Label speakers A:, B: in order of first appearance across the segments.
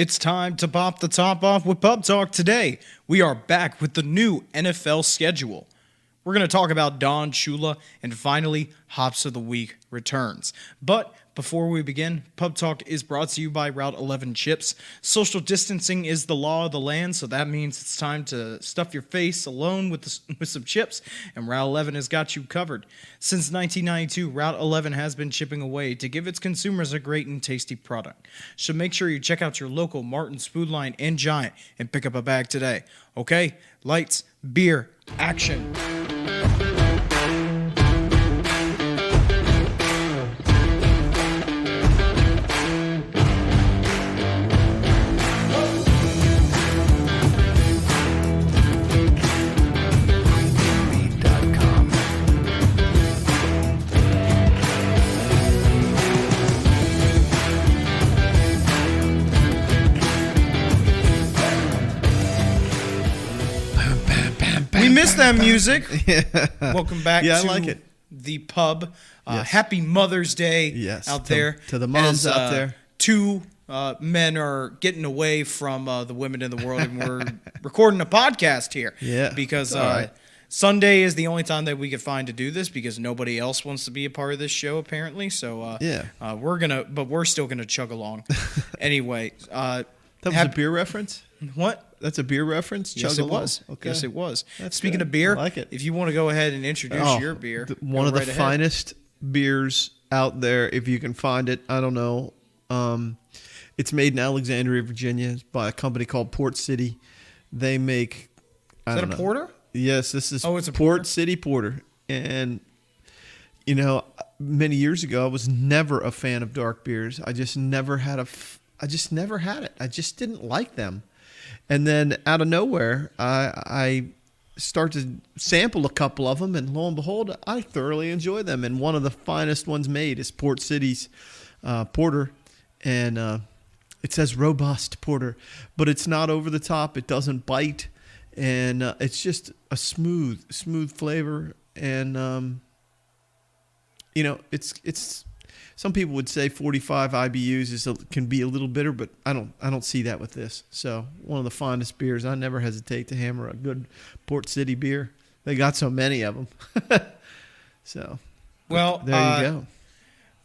A: It's time to pop the top off with Pub Talk today. We are back with the new NFL schedule. We're going to talk about Don Shula, and finally, Hops of the Week returns. But before we begin, Pub Talk is brought to you by Route 11 Chips. Social distancing is the law of the land, so that means it's time to stuff your face alone with some chips, and Route 11 has got you covered. Since 1992, Route 11 has been chipping away to give its consumers a great and tasty product. So make sure you check out your local Martin's Food Line and Giant and pick up a bag today. Okay, lights, beer, action. Missed that music.
B: Yeah.
A: Welcome back
B: I
A: to
B: like it.
A: the pub.
B: Yes.
A: Happy Mother's Day out there.
B: To the moms out there.
A: Two men are getting away from the women in the world, and we're recording a podcast here.
B: Yeah.
A: Because
B: right.
A: Sunday is the only time that we could find to do this because nobody else wants to be a part of this show, apparently. So we're still gonna chug along. Anyway.
B: That was a beer reference?
A: What?
B: That's a beer reference?
A: Yes,
B: Chug
A: it
B: along?
A: was.
B: Okay.
A: Yes, it was.
B: That's
A: Speaking
B: good.
A: of beer,
B: I like it.
A: if you want to go ahead and introduce your beer.
B: One of
A: go
B: the
A: right ahead.
B: finest beers out there, if you can find it. I don't know. It's made in Alexandria, Virginia. It's by a company called Port City. They make...
A: Is that a porter?
B: Yes, this is
A: it's a
B: Port
A: porter?
B: City Porter. And, many years ago, I was never a fan of dark beers. I just never had it. I just didn't like them. And then out of nowhere, I start to sample a couple of them, and lo and behold, I thoroughly enjoy them. And one of the finest ones made is Port City's Porter, and it says robust porter, but it's not over the top. It doesn't bite, and it's just a smooth flavor. And it's. Some people would say 45 IBUs can be a little bitter, but I don't see that with this. So one of the finest beers. I never hesitate to hammer a good Port City beer. They got so many of them. So,
A: well,
B: there you go.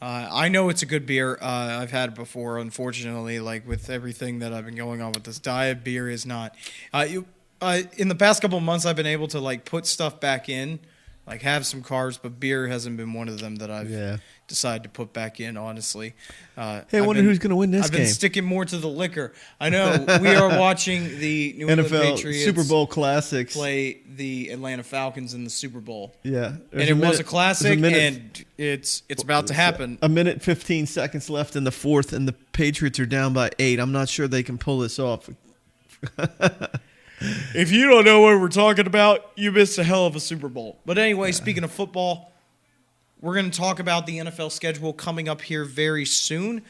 A: I know it's a good beer. I've had it before. Unfortunately, like with everything that I've been going on with this diet, beer is not. In the past couple of months, I've been able to put stuff back in, have some carbs, but beer hasn't been one of them that I've decided to put back in, honestly.
B: Hey, I wonder who's going to win this game.
A: I've been sticking more to the liquor. I know. We are watching the New England
B: NFL
A: Patriots
B: Super Bowl Classics
A: play the Atlanta Falcons in the Super Bowl.
B: Yeah.
A: And it was a classic, and it's about to happen.
B: A minute, 15 seconds left in the fourth, and the Patriots are down by 8. I'm not sure they can pull this off.
A: If you don't know what we're talking about, you missed a hell of a Super Bowl. But anyway, Speaking of football, we're going to talk about the NFL schedule coming up here very soon.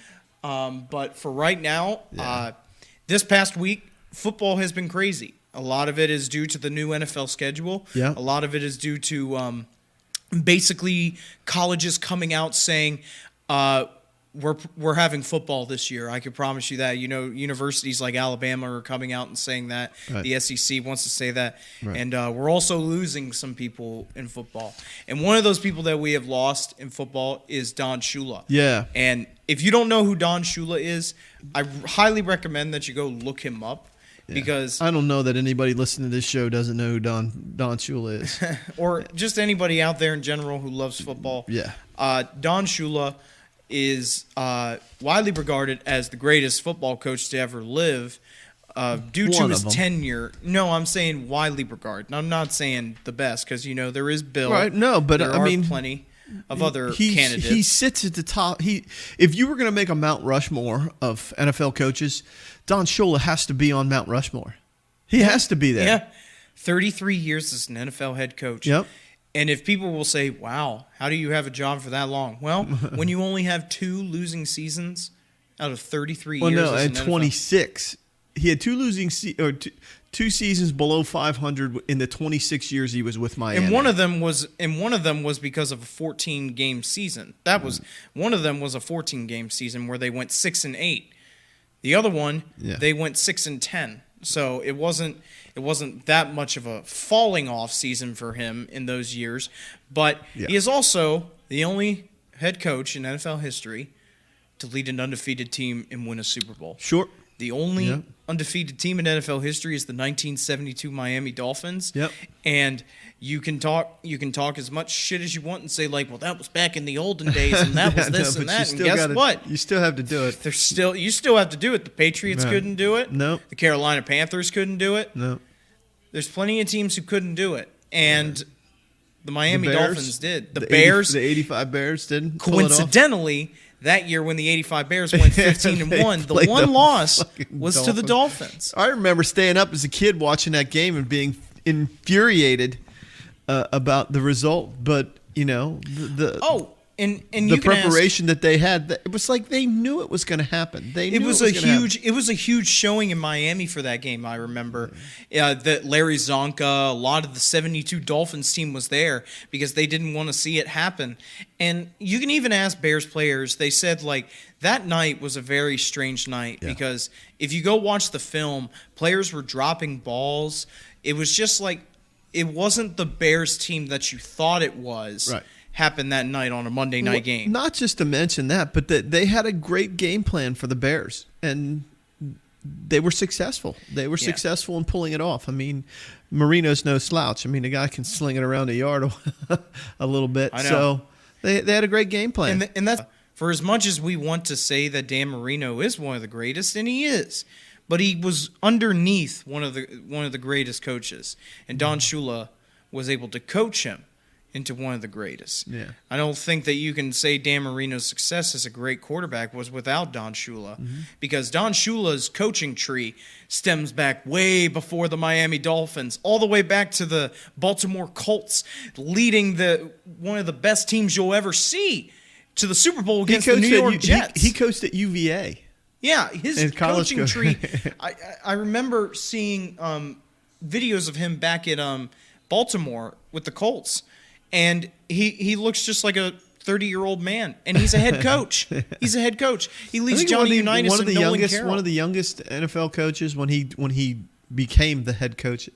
A: But for right now, this past week, football has been crazy. A lot of it is due to the new NFL schedule.
B: Yeah.
A: A lot of it is due to basically colleges coming out saying, we're having football this year. I can promise you that. Universities like Alabama are coming out and saying that.
B: Right.
A: The SEC wants to say that.
B: Right.
A: And we're also losing some people in football. And one of those people that we have lost in football is Don Shula.
B: Yeah.
A: And if you don't know who Don Shula is, I highly recommend that you go look him up.
B: Yeah.
A: Because
B: I don't know that anybody listening to this show doesn't know who Don Shula is.
A: or just anybody out there in general who loves football.
B: Yeah.
A: Don Shula is widely regarded as the greatest football coach to ever live due to his tenure. No, I'm saying widely regarded. I'm not saying the best because, there is Bill.
B: Right, no, but
A: there
B: I mean,
A: plenty of other candidates.
B: He sits at the top. If you were going to make a Mount Rushmore of NFL coaches, Don Shula has to be on Mount Rushmore. He has to be there.
A: Yeah. 33 years as an NFL head coach.
B: Yep.
A: And if people will say, wow, how do you have a job for that long? Well, when you only have 2 losing seasons out of 33 years
B: no,
A: as
B: at
A: an
B: 26. He had 2 losing two seasons below 500 in the 26 years he was with Miami.
A: And one of them was because of a 14-game season. One of them was a 14-game season where they went 6-8. The other one,
B: Yeah.
A: they went 6-10. So it wasn't that much of a falling off season for him in those years. But
B: Yeah.
A: he is also the only head coach in NFL history to lead an undefeated team and win a Super Bowl.
B: Sure.
A: The only
B: Yep.
A: undefeated team in NFL history is the 1972 Miami Dolphins.
B: Yep.
A: And you can talk as much shit as you want and say, like, well, that was back in the olden days and that was this
B: but
A: and
B: you
A: that. And
B: still
A: guess
B: gotta-
A: what?
B: You still have to do it.
A: You still have to do it. The Patriots
B: Right.
A: couldn't do it.
B: Nope.
A: The Carolina Panthers couldn't do it.
B: No.
A: There's plenty of teams who couldn't do it. And the Miami
B: The Bears,
A: Dolphins did. The
B: 80
A: Bears,
B: the 85 Bears didn't pull it off.
A: coincidentally, that year when the 85 Bears went 15-1, the
B: played
A: one
B: the
A: loss
B: fucking
A: was to the Dolphins.
B: I remember staying up as a kid watching that game and being infuriated about the result, but the
A: And
B: the
A: you can ask,
B: preparation that they had, it was like they knew it was going to happen.
A: it was a huge showing in Miami for that game. I remember that Larry Zonka, a lot of the 72 Dolphins team was there because they didn't want to see it happen. And you can even ask Bears players. They said like that night was a very strange night because if you go watch the film, players were dropping balls. It was just like it wasn't the Bears team that you thought it was.
B: Right.
A: Happened that night on a Monday night game.
B: Not just to mention that, but that they had a great game plan for the Bears, and they were successful. They were successful in pulling it off. I mean, Marino's no slouch. I mean, the guy can sling it around the yard a little bit.
A: I know.
B: So they had a great game plan.
A: And that's for as much as we want to say that Dan Marino is one of the greatest, and he is, but he was underneath one of the greatest coaches, and Don Shula was able to coach him into one of the greatest.
B: Yeah.
A: I don't think that you can say Dan Marino's success as a great quarterback was without Don Shula, because Don Shula's coaching tree stems back way before the Miami Dolphins, all the way back to the Baltimore Colts, leading one of the best teams you'll ever see to the Super Bowl against the New York Jets.
B: He coached at UVA.
A: Yeah, his
B: In college
A: coaching tree. I remember seeing videos of him back at Baltimore with the Colts, and he looks just like a 30-year-old man, and he's a head coach. He's a head coach. He leads Johnny Unitas and Nolan Carroll.
B: One of the youngest NFL coaches when he became the head coach.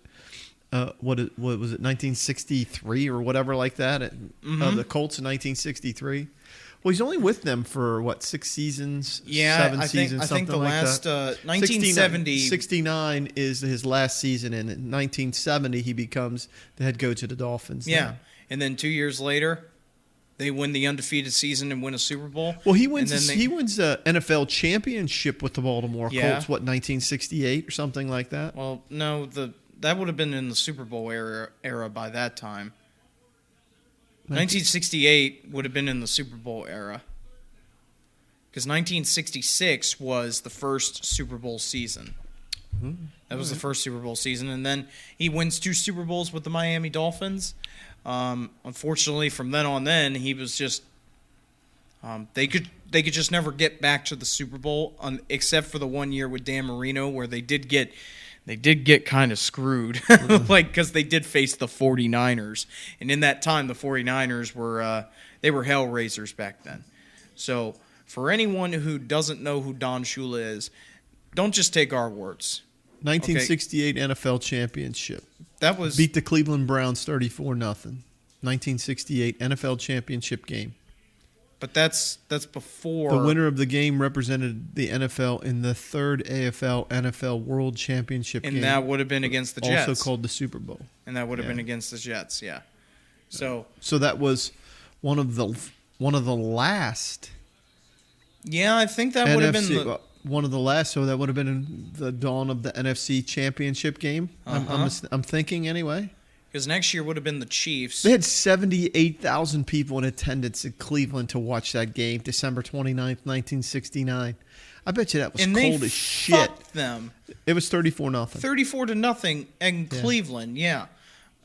B: What was it, 1963 or whatever like that? The Colts in 1963. Well, he's only with them for, 6 seasons?
A: Yeah,
B: 7
A: I
B: seasons,
A: think the
B: something like
A: last
B: that.
A: 1970.
B: 69 is his last season, and in 1970 he becomes the head coach of the Dolphins.
A: Yeah, and then 2 years later, they win the undefeated season and win a Super Bowl.
B: Well, he wins the NFL championship with the Baltimore Colts, 1968 or something like that?
A: Well, no, that would have been in the Super Bowl era by that time. 1968 would have been in the Super Bowl era. Because 1966 was the first Super Bowl season. That was the first Super Bowl season. And then he wins 2 Super Bowls with the Miami Dolphins. Unfortunately, from then on he was just they could just never get back to the Super Bowl, except for the 1 year with Dan Marino where they did get kind of screwed, because they did face the 49ers. And in that time, the 49ers were hellraisers back then. So for anyone who doesn't know who Don Shula is, don't just take our words.
B: 1968 NFL championship.
A: That was
B: Beat the Cleveland Browns 34-0. 1968 NFL championship game.
A: But that's before
B: The winner of the game represented the NFL in the third AFL NFL World Championship game.
A: and that would have been against the Jets.
B: Also called the Super Bowl.
A: And that would have been against the Jets, yeah. So
B: that was one of the last.
A: yeah, I think that would have been
B: one of the last. So that would have been in the dawn of the NFC Championship game. I'm thinking anyway.
A: because next year would have been the Chiefs.
B: They had 78,000 people in attendance in Cleveland to watch that game, December 29th, 1969. I bet you that was
A: and
B: cold
A: they
B: as shit.
A: fucked them.
B: It was 34-0.
A: 34-0 in Cleveland, yeah.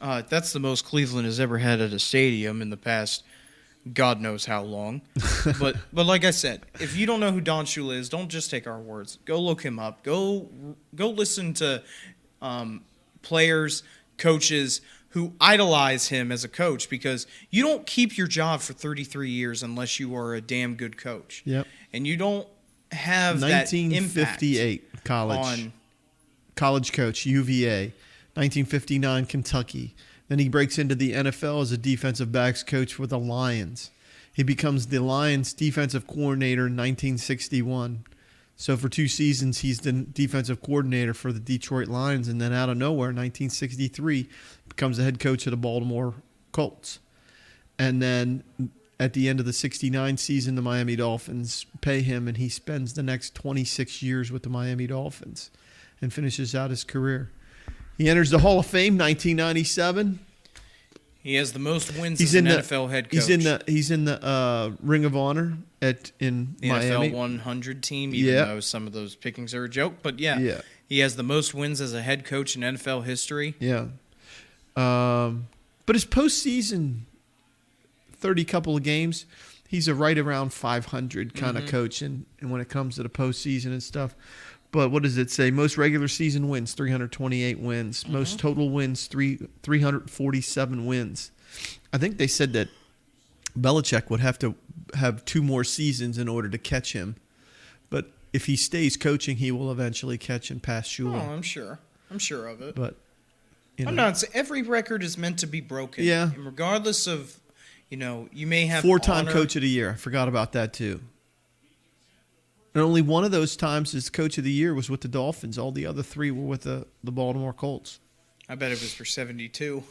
A: That's the most Cleveland has ever had at a stadium in the past God knows how long. but like I said, if you don't know who Don Shula is, don't just take our words. Go look him up. Go listen to players, coaches who idolize him as a coach, because you don't keep your job for 33 years unless you are a damn good coach.
B: Yep.
A: And you don't have that impact
B: 1958
A: on.
B: college coach, UVA. 1959 Kentucky. Then he breaks into the NFL as a defensive backs coach with the Lions. He becomes the Lions defensive coordinator in 1961. So for 2 seasons, he's the defensive coordinator for the Detroit Lions, and then out of nowhere, 1963, becomes the head coach of the Baltimore Colts. And then at the end of the 69 season, the Miami Dolphins pay him, and he spends the next 26 years with the Miami Dolphins and finishes out his career. He enters the Hall of Fame 1997.
A: He has the most wins as an NFL head coach.
B: He's in the Ring of Honor in
A: the
B: Miami.
A: NFL 100 team, even though some of those pickings are a joke. But yeah, he has the most wins as a head coach in NFL history.
B: Yeah. But his postseason 30 couple of games, he's a right around 500 kind of coach. And when it comes to the postseason and stuff. But what does it say? Most regular season wins, 328 wins. Most total wins, 347 wins. I think they said that Belichick would have to have 2 more seasons in order to catch him. But if he stays coaching, he will eventually catch and pass Shula.
A: Oh, I'm sure. I'm sure of it.
B: But
A: I'm not. Every record is meant to be broken.
B: Yeah.
A: And regardless of, you may have
B: 4-time coach of the year. I forgot about that too. And only one of those times as coach of the year was with the Dolphins. All the other 3 were with the Baltimore Colts.
A: I bet it was for 72.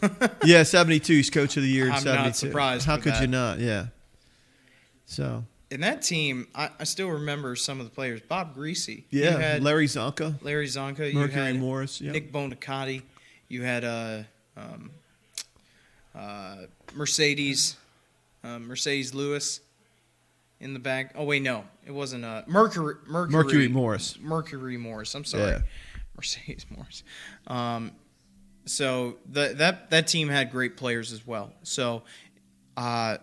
B: Yeah, 72. He's coach of the year in
A: I'm
B: 72.
A: not surprised.
B: How
A: with
B: could
A: that.
B: you not? Yeah. So.
A: In that team, I still remember some of the players. Bob Greasy.
B: Yeah,
A: You had
B: Larry Zonka.
A: You
B: Mercury
A: had
B: Morris. Yeah.
A: Nick Bonicatti. You had Mercedes Lewis in the back. Oh wait, no, it wasn't. Mercury
B: Morris.
A: Mercury Morris. I'm sorry,
B: Yeah.
A: Mercedes Morris. So that team had great players as well. So, but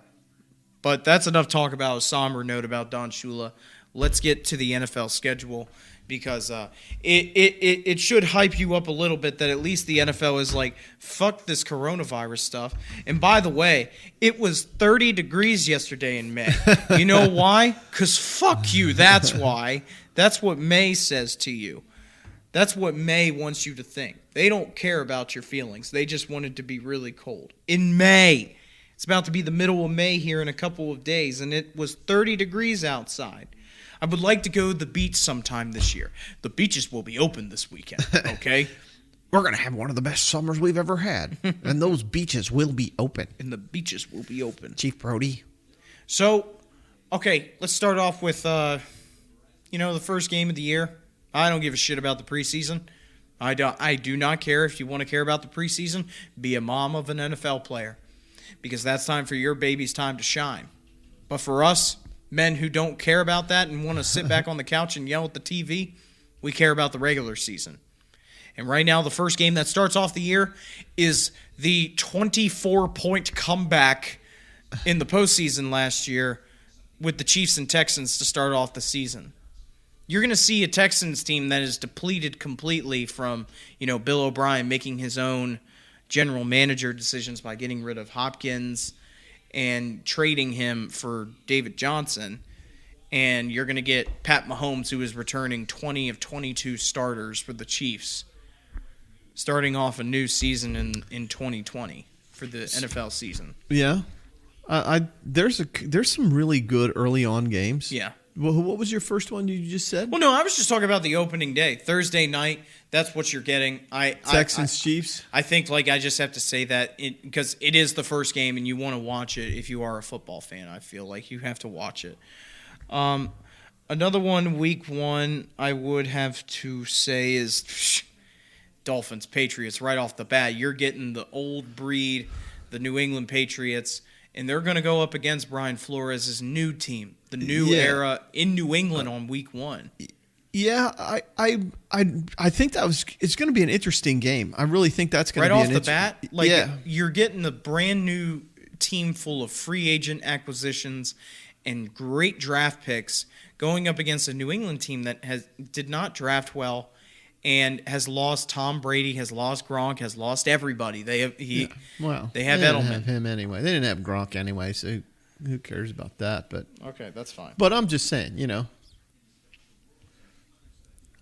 A: that's enough talk about a somber note about Don Shula. Let's get to the NFL schedule. Because it should hype you up a little bit that at least the NFL is like, fuck this coronavirus stuff. And by the way, it was 30 degrees yesterday in May. You know why? Because fuck you, that's why. That's what May says to you. That's what May wants you to think. They don't care about your feelings. They just want it to be really cold. In May. It's about to be the middle of May here in a couple of days, and it was 30 degrees outside. I would like to go to the beach sometime this year. The beaches will be open this weekend, okay?
B: We're going to have one of the best summers we've ever had. And those beaches will be open.
A: And the beaches will be open.
B: Chief Brody.
A: So, okay, let's start off with, the first game of the year. I don't give a shit about the preseason. I do not care. If you want to care about the preseason, be a mom of an NFL player. Because that's time for your baby's time to shine. But for us, men who don't care about that and want to sit back on the couch and yell at the TV, we care about the regular season. And right now, the first game that starts off the year is the 24-point comeback in the postseason last year with the Chiefs and Texans to start off the season. You're going to see a Texans team that is depleted completely from, Bill O'Brien making his own general manager decisions by getting rid of Hopkins and trading him for David Johnson. And you're going to get Pat Mahomes, who is returning 20 of 22 starters for the Chiefs, starting off a new season in 2020 for the NFL season.
B: Yeah. There's some really good early on games.
A: Yeah.
B: Well, what was your first one you just said?
A: Well, no, I was just talking about the opening day. Thursday night, that's what you're getting.
B: Texans, Chiefs?
A: I think I just have to say that because it is the first game and you want to watch it if you are a football fan. I feel like you have to watch it. Another one, week 1, I would have to say is Dolphins, Patriots right off the bat. You're getting the old breed, the New England Patriots, and they're going to go up against Brian Flores' new team, the new era in New England on week 1.
B: Yeah, I think it's going to be an interesting game. I really think that's going to be
A: right off the bat. You're getting a brand new team full of free agent acquisitions and great draft picks going up against a New England team that did not draft well and has lost Tom Brady, has lost Gronk, has lost everybody. They have
B: they
A: have
B: didn't
A: Edelman.
B: have him anyway. They didn't have Gronk anyway, so who cares about that? But
A: okay, that's fine.
B: But I'm just saying,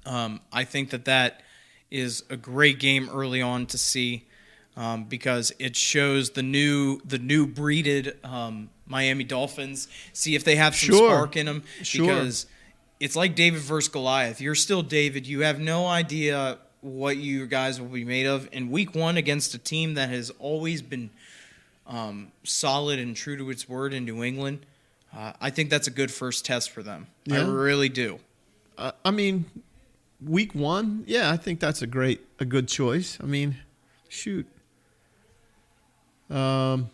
A: I think that is a great game early on to see because it shows the new breeded Miami Dolphins. See if they have some spark in them. Because it's like David versus Goliath. You're still David. You have no idea what you guys will be made of. In week 1 against a team that has always been solid and true to its word in New England, I think that's a good first test for them. Yeah. I really do.
B: I mean, week 1, yeah, I think that's a good choice. I mean, shoot. I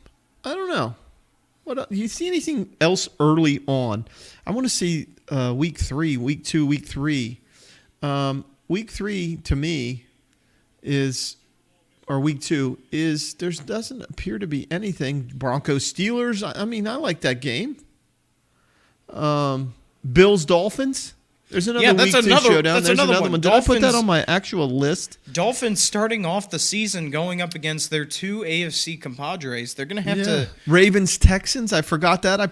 B: don't know. What you see anything else early on? I want to see week 3, week 2, week 3. Week 3 to me is, or week 2 is, there doesn't appear to be anything. Broncos Steelers. I mean, I like that game. Bills Dolphins. There's another week 2 showdown. There's another one. Did I put that on my actual list?
A: Dolphins starting off the season going up against their 2 AFC compadres. They're going to have to.
B: Ravens Texans. I forgot that. I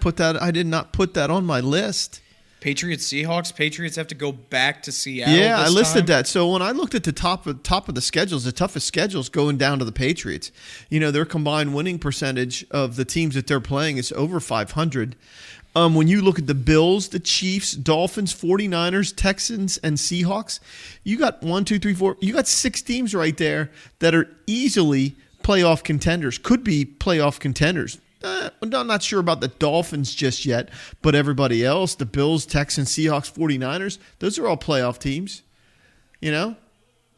B: did not put that on my list.
A: Patriots Seahawks. Patriots have to go back to Seattle.
B: Yeah, I listed that. So when I looked at the top of the schedules, the toughest schedules going down to the Patriots. You know, their combined winning percentage of the teams that they're playing is over 500. When you look at the Bills, the Chiefs, Dolphins, 49ers, Texans, and Seahawks, you got 1, 2, 3, 4. You got 6 teams right there that are easily playoff contenders, could be playoff contenders. I'm not sure about the Dolphins just yet, but everybody else, the Bills, Texans, Seahawks, 49ers, those are all playoff teams, you know?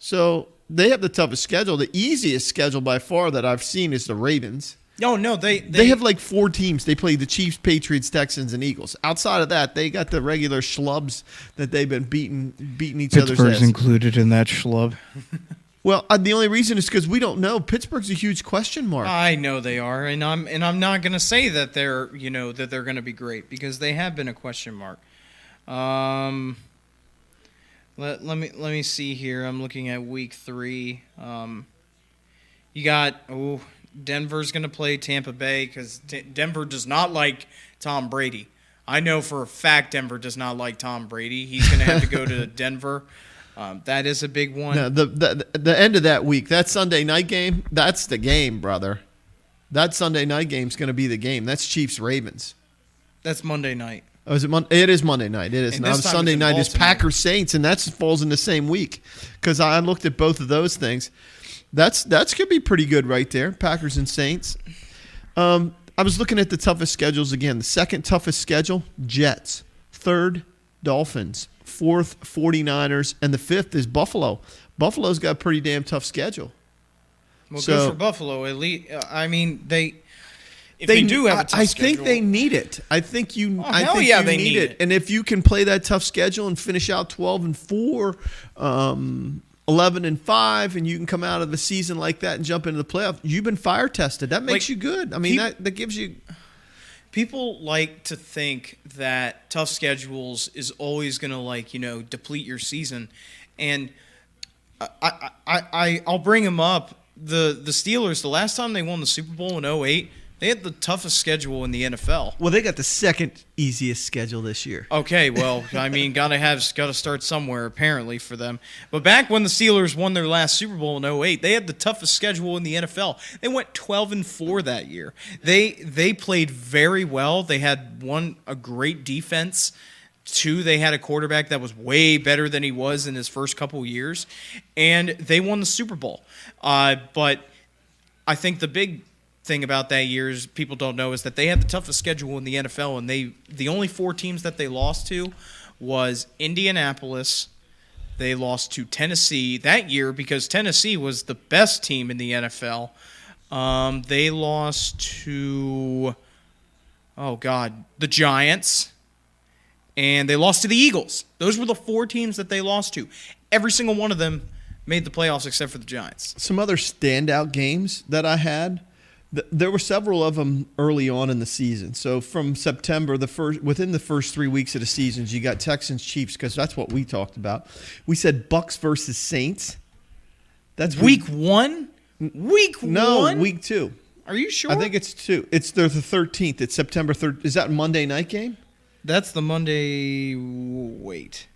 B: So they have the toughest schedule. The easiest schedule by far that I've seen is the Ravens.
A: No, they
B: have like 4 teams. They play the Chiefs, Patriots, Texans, and Eagles. Outside of that, they got the regular schlubs that they've been beating each other's ass.
A: Pittsburgh's included in that schlub.
B: Well, the only reason is because we don't know. Pittsburgh's a huge question mark.
A: I know they are, and I'm not going to say that they're going to be great because they have been a question mark. Let me see here. I'm looking at week 3. You got Denver's going to play Tampa Bay because Denver does not like Tom Brady. I know for a fact Denver does not like Tom Brady. He's going to have to go to Denver. That is a big one.
B: No, the end of that week, that Sunday night game, that's the game, brother. That Sunday night game's going to be the game. That's Chiefs-Ravens.
A: That's Monday night.
B: Oh, is it Monday? It is Monday night. It is. Now Sunday night is Packers-Saints, and that falls in the same week because I looked at both of those things. That's going to be pretty good right there, Packers and Saints. I was looking at the toughest schedules again. The second toughest schedule, Jets. Third, Dolphins. Fourth, 49ers. And the fifth is Buffalo. Buffalo's got a pretty damn tough schedule.
A: Well, good for Buffalo. At least, I mean, they do have a tough schedule.
B: I think they need it. I think you
A: they
B: need it. And if you can play that tough schedule and finish out 12-4, 11-5, and you can come out of the season like that and jump into the playoff, you've been fire tested. That makes you good. I mean, that gives you.
A: People like to think that tough schedules is always going to deplete your season, and I'll bring them up. The Steelers, the last time they won the Super Bowl in 2008, they had the toughest schedule in the NFL.
B: Well, they got the second easiest schedule this year.
A: Okay, well, I mean, gotta start somewhere apparently for them. But back when the Steelers won their last Super Bowl in 2008, they had the toughest schedule in the NFL. They went 12-4 that year. They played very well. They had a great defense. 2, they had a quarterback that was way better than he was in his first couple years, and they won the Super Bowl. But I think the big thing about that year is people don't know is that they had the toughest schedule in the NFL, and the only 4 teams that they lost to was Indianapolis. They lost to Tennessee that year because Tennessee was the best team in the NFL. They lost to the Giants, and they lost to the Eagles. Those were the 4 teams that they lost to. Every single one of them made the playoffs except for the Giants.
B: Some other standout games that I had. There were several of them early on in the season. So from September, within the first 3 weeks of the seasons, you got Texans, Chiefs, because that's what we talked about. We said Bucks versus Saints.
A: That's week 1? Week 1?
B: No, week 2.
A: Are you sure?
B: I think it's 2. It's the 13th. It's September 3rd. Is that a Monday night game?
A: That's the Monday. Wait.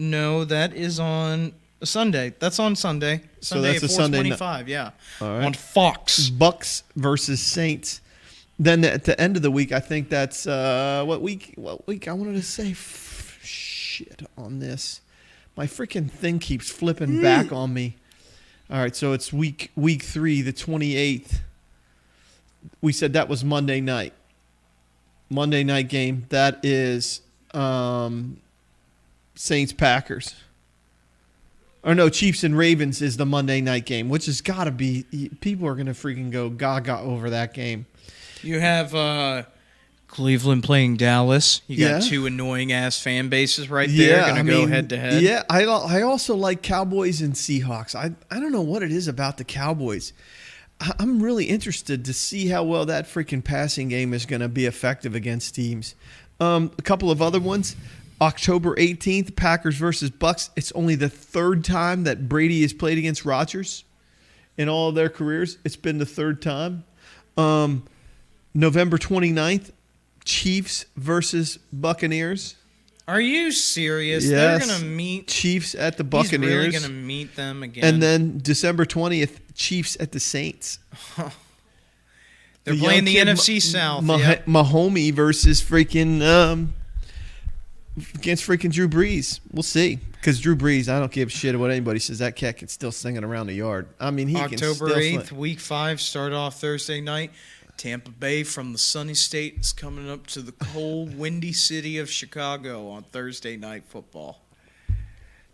A: No, that is on Sunday. That's on Sunday. Sunday
B: that's
A: at
B: a Sunday
A: 4:25, yeah.
B: All right.
A: On Fox.
B: Bucks versus Saints. Then at the end of the week, I think that's what week? I wanted to say shit on this. My freaking thing keeps flipping back on me. All right, so it's week 3, the 28th. We said that was Monday night. Monday night game. That is Saints Packers. Or no, Chiefs and Ravens is the Monday night game, which has got to be, people are going to freaking go gaga over that game.
A: You have Cleveland playing Dallas. You got
B: Yeah.
A: two annoying-ass fan bases right there. Going to go head-to-head.
B: Yeah, I also like Cowboys and Seahawks. I don't know what it is about the Cowboys. I'm really interested to see how well that freaking passing game is going to be effective against teams. A couple of other ones. October 18th, Packers versus Bucks. It's only the third time that Brady has played against Rodgers in all of their careers. It's been the third time. November 29th, Chiefs versus Buccaneers.
A: Are you serious?
B: Yes.
A: They're going to meet.
B: Chiefs at the
A: He's
B: Buccaneers.
A: really going to meet them again.
B: And then December 20th, Chiefs at the Saints.
A: They're playing the NFC South. Yep.
B: Mahomes versus freaking against freaking Drew Brees. We'll see. Because Drew Brees, I don't give a shit what anybody says. That cat can still sing it around the yard. I mean, he can still
A: October 8th,
B: sing.
A: Week 5, start off Thursday night. Tampa Bay from the sunny state is coming up to the cold, windy city of Chicago on Thursday night football.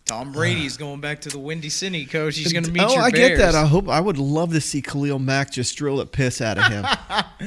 A: Tom Brady's going back to the Windy City, Coach. He's going to meet your
B: I
A: Bears.
B: get that. I would love to see Khalil Mack just drill a piss out of him.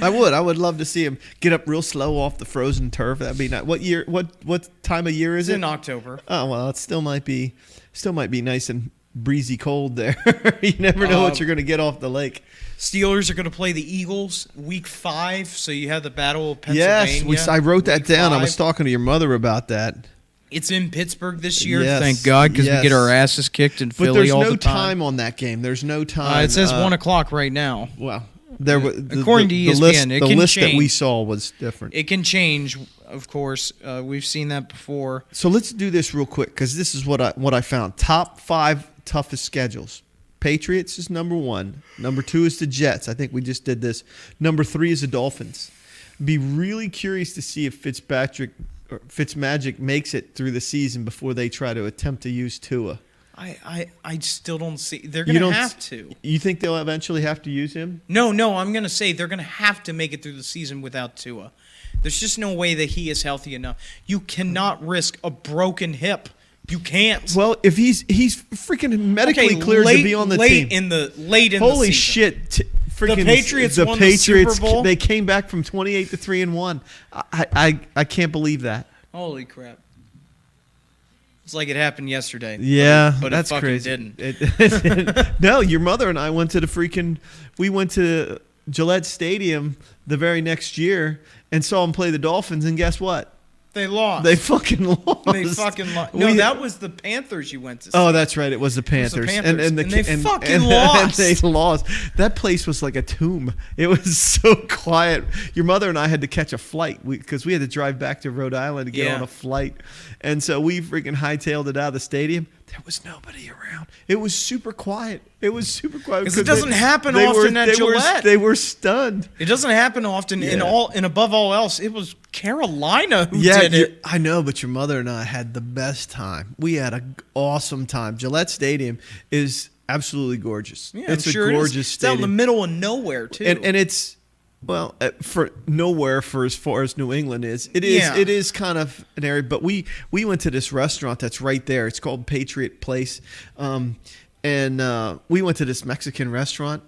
B: I would love to see him get up real slow off the frozen turf. That'd be nice. What year? What time of year is
A: It's
B: it?
A: in October.
B: Oh well, it still might be nice and breezy cold there. You never know what you're going to get off the lake.
A: Steelers are going to play the Eagles Week 5, so you have the Battle of Pennsylvania.
B: Yes, I wrote that
A: Week
B: down.
A: 5.
B: I was talking to your mother about that.
A: It's in Pittsburgh this year,
B: Yes,
A: thank God, because
B: yes.
A: we get our asses kicked in
B: But
A: Philly
B: there's
A: all
B: no
A: the time.
B: time on that game. There's no time.
A: It says 1 o'clock right now.
B: Well, there was
A: According to ESPN,
B: the
A: it can
B: list that we
A: change.
B: saw was different.
A: It can change, of course. We've seen that before.
B: So let's do this real quick because this is what I found. Top 5 toughest schedules. Patriots is number 1. Number 2 is the Jets. I think we just did this. Number 3 is the Dolphins. Be really curious to see if Fitzmagic makes it through the season before they try to attempt to use Tua.
A: I still don't see. They're going to have to.
B: You think they'll eventually have to use him?
A: No, I'm going to say they're going to have to make it through the season without Tua. There's just no way that he is healthy enough. You cannot risk a broken hip. You can't.
B: Well, if he's freaking medically cleared to be on the team.
A: Late in the season.
B: Holy shit. Freaking
A: The Patriots won the Super Bowl?
B: They came back from 28 to 3-1. I can't believe that.
A: Holy crap. It's like it happened yesterday.
B: Yeah,
A: but
B: that's
A: it fucking
B: crazy.
A: didn't.
B: No, your mother and I went to we went to Gillette Stadium the very next year and saw them play the Dolphins, and guess what?
A: They lost.
B: They fucking lost.
A: No, that was the Panthers you went to see.
B: Oh, that's right. It was the Panthers.
A: Panthers. And they fucking
B: and
A: lost.
B: They lost. That place was like a tomb. It was so quiet. Your mother and I had to catch a flight because we had to drive back to Rhode Island to get on a flight. And so we freaking hightailed it out of the stadium. There was nobody around. It was super quiet. Because
A: it doesn't happen often at Gillette.
B: They were stunned.
A: It doesn't happen often. And above all else, it was Carolina who did it.
B: I know, but your mother and I had the best time. We had an awesome time. Gillette Stadium is absolutely gorgeous.
A: Yeah,
B: it's
A: I'm sure
B: a gorgeous
A: it is.
B: stadium.
A: It's out in the middle of nowhere, too.
B: And it's, well, for nowhere for as far as New England is. It is kind of an area, but we went to this restaurant that's right there. It's called Patriot Place. And we went to this Mexican restaurant.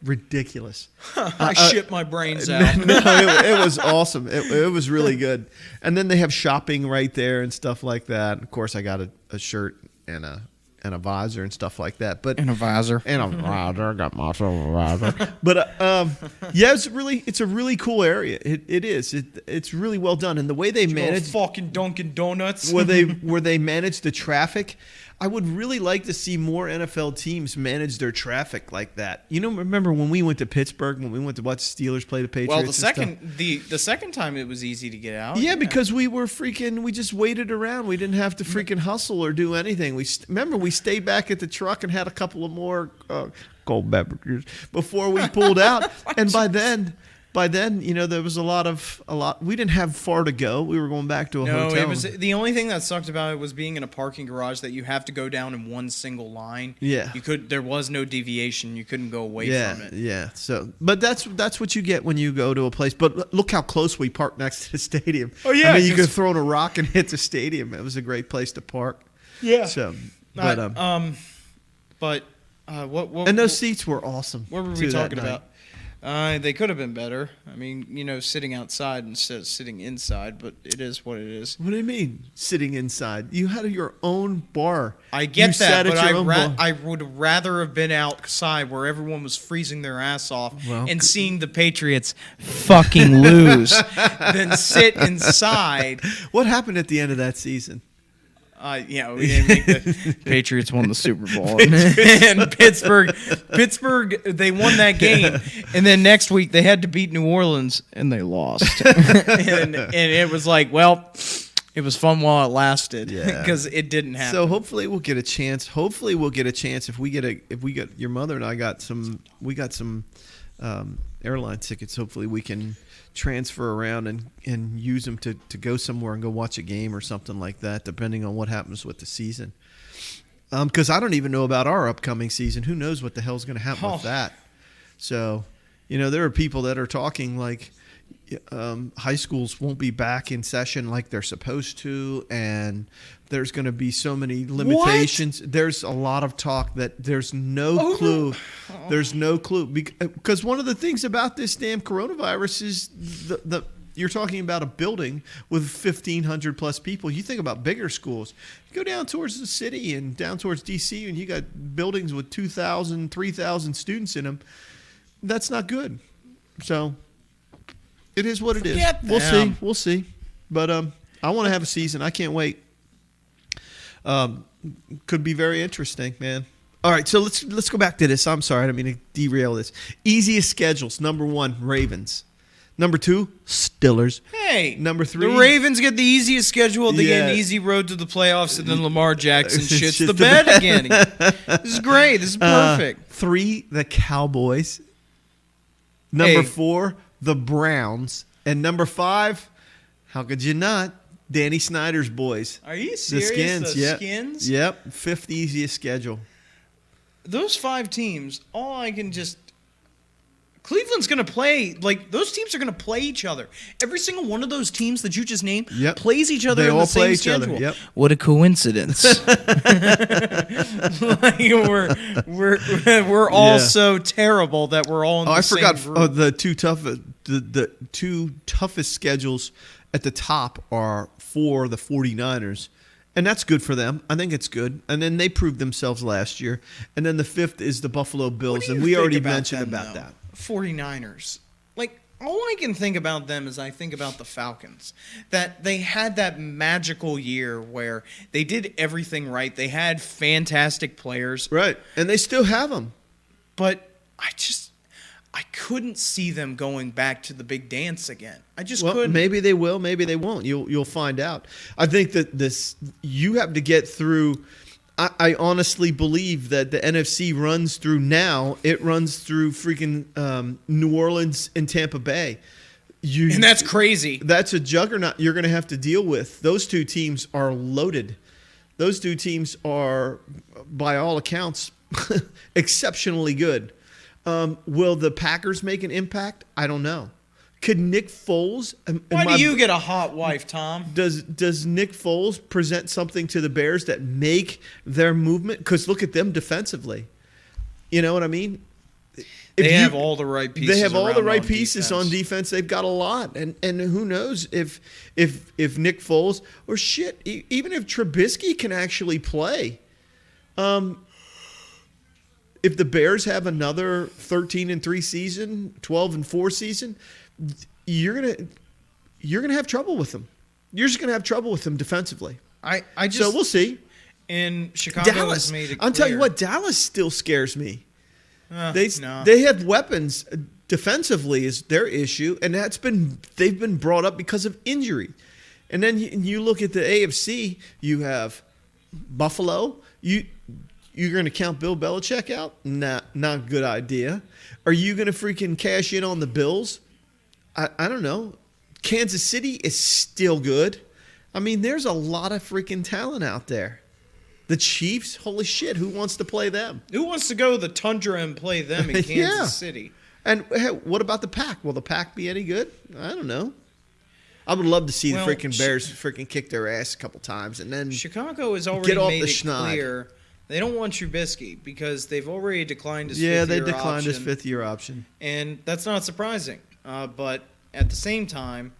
B: Ridiculous.
A: I shit my brains out.
B: No, it was awesome. It was really good. And then they have shopping right there and stuff like that. Of course, I got a shirt and a visor and stuff like that. But
A: And a visor.
B: and a visor. Got myself a visor. But yeah, it's a really cool area. It is. It's really well done. And the way they manage
A: fucking Dunkin' Donuts.
B: where they manage the traffic. I would really like to see more NFL teams manage their traffic like that. Remember when we went to Pittsburgh, when we went to watch the Steelers play the Patriots?
A: Well, the second time it was easy to get out.
B: Yeah, because we just waited around. We didn't have to freaking hustle or do anything. Remember we stayed back at the truck and had a couple of more cold beverages before we pulled out. And by then, there was a lot. We didn't have far to go. We were going back to a hotel.
A: No, it was the only thing that sucked about it was being in a parking garage that you have to go down in one single line.
B: Yeah,
A: there was no deviation. You couldn't go away from it.
B: Yeah. So, but that's what you get when you go to a place. But look how close we parked next to the stadium.
A: Oh yeah,
B: I mean, you could have thrown a rock and hit the stadium. It was a great place to park.
A: Yeah.
B: So,
A: what?
B: And those seats were awesome.
A: What were we talking about? They could have been better. I mean, sitting outside instead of sitting inside, but it is what it is.
B: What do you mean, sitting inside? You had your own bar.
A: I get that, but I would rather have been outside where everyone was freezing their ass off and seeing the Patriots fucking lose than sit inside.
B: What happened at the end of that season?
A: We didn't make the Patriots won the Super Bowl, and Pittsburgh, they won that game, and then next week they had to beat New Orleans, and they lost, and it was like, well, it was fun while it lasted, because it didn't happen.
B: So hopefully we'll get a chance. If we get your mother and I got some airline tickets. Hopefully we can transfer around and use them to go somewhere and go watch a game or something like that, depending on what happens with the season. Because I don't even know about our upcoming season. Who knows what the hell's going to happen with that? So, there are people that are talking like high schools won't be back in session like they're supposed to, and there's going to be so many limitations. What? There's a lot of talk that there's no clue. There's no clue because one of the things about this damn coronavirus is you're talking about a building with 1,500 plus people. You think about bigger schools. You go down towards the city and down towards D.C. and you got buildings with 2,000, 3,000 students in them. That's not good. So it is what it is. We'll see. But I want to have a season. I can't wait. Could be very interesting, man. All right, so let's go back to this. I'm sorry, I don't mean to derail this. Easiest schedules. Number 1, Ravens. Number 2, Steelers.
A: Hey,
B: number 3,
A: the Ravens get the easiest schedule. They get an easy road to the playoffs, and then Lamar Jackson shits the bed again. This is great. This is perfect.
B: 3, the Cowboys. Number 4, the Browns. And number 5, how could you not? Danny Snyder's boys.
A: Are you serious?
B: The Skins.
A: Skins?
B: Yep. 5th easiest schedule.
A: Those 5 teams, Cleveland's going to play, those teams are going to play each other. Every single one of those teams that you just named plays each other in the same schedule.
B: Yep.
A: What a coincidence. We're all so terrible that we're all in the same group.
B: I forgot the two toughest schedules at the top are for the 49ers. And that's good for them. I think it's good. And then they proved themselves last year. And then the 5th is the Buffalo Bills. And we already mentioned about that.
A: 49ers. All I can think about them is I think about the Falcons. That they had that magical year where they did everything right. They had fantastic players.
B: Right. And they still have them.
A: But I couldn't see them going back to the big dance again. I just couldn't.
B: Maybe they will, maybe they won't. You'll find out. I think that you have to get through. I honestly believe that the NFC runs through now. It runs through freaking New Orleans and Tampa Bay.
A: And that's crazy.
B: That's a juggernaut you're going to have to deal with. Those two teams are loaded. Those two teams are, by all accounts, exceptionally good. Will the Packers make an impact? I don't know. Could Nick Foles?
A: Why do you get a hot wife, Tom?
B: Does Nick Foles present something to the Bears that make their movement? Because look at them defensively. You know what I mean?
A: They have all the right pieces.
B: They have all the right
A: pieces
B: on defense. They've got a lot, and who knows if Nick Foles or even if Trubisky can actually play. If the Bears have another 13-3 season, 12-4 season, you're gonna have trouble with them. You're just gonna have trouble with them defensively.
A: So
B: we'll see.
A: And Chicago
B: Dallas,
A: has made it
B: I'll tell you
A: clear.
B: what, Dallas still scares me.
A: No.
B: They have weapons defensively is their issue, and they've been brought up because of injury. And then you look at the AFC, you have Buffalo. You're going to count Bill Belichick out? Not a good idea. Are you going to freaking cash in on the Bills? I don't know. Kansas City is still good. I mean, there's a lot of freaking talent out there. The Chiefs, holy shit, who wants to play them?
A: Who wants to go to the Tundra and play them in Kansas
B: Yeah.
A: City?
B: And hey, what about the Pack? Will the Pack be any good? I don't know. I would love to see the freaking Bears freaking kick their ass a couple times and then
A: Chicago has already
B: get off
A: made
B: the
A: it
B: schneid.
A: clear they don't want Trubisky because they've already declined his
B: yeah,
A: fifth-year
B: they declined his
A: option,
B: fifth-year option.
A: and that's not surprising. But at the same time,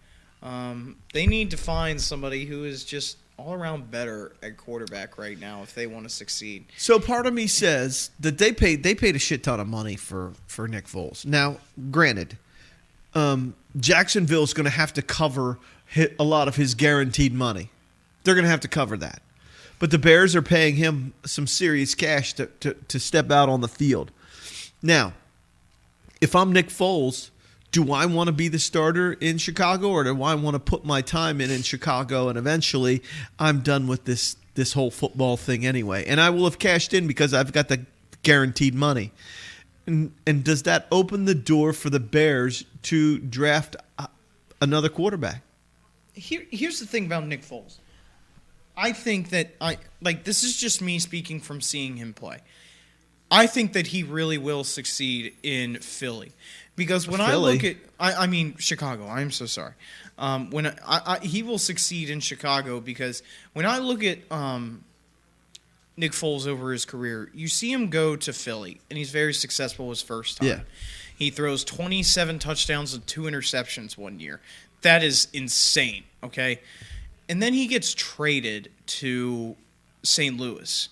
A: they need to find somebody who is just all around better at quarterback right now if they want to succeed.
B: So part of me says that they paid a shit ton of money for Nick Foles. Now, granted, Jacksonville's going to have to cover a lot of his guaranteed money. They're going to have to cover that. But the Bears are paying him some serious cash to step out on the field. Now, if I'm Nick Foles, do I want to be the starter in Chicago, or do I want to put my time in Chicago and eventually I'm done with this whole football thing anyway? And I will have cashed in because I've got the guaranteed money. And does that open the door for the Bears to draft another quarterback?
A: Here's the thing about Nick Foles. I think that this is just me speaking from seeing him play. I think that he really will succeed in Philly. Because when I look at I mean Chicago, I'm so sorry. When he will succeed in Chicago because when I look at Nick Foles over his career, you see him go to Philly, and he's very successful his first time.
B: Yeah.
A: He throws 27 touchdowns and 2 interceptions one year. That is insane, okay? And then he gets traded to St. Louis,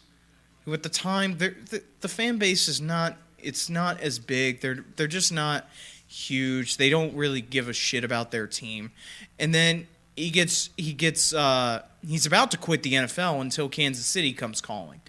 A: who at the time, the fan base is not as big. They're just not huge. They don't really give a shit about their team. And then he's about to quit the NFL until Kansas City comes calling.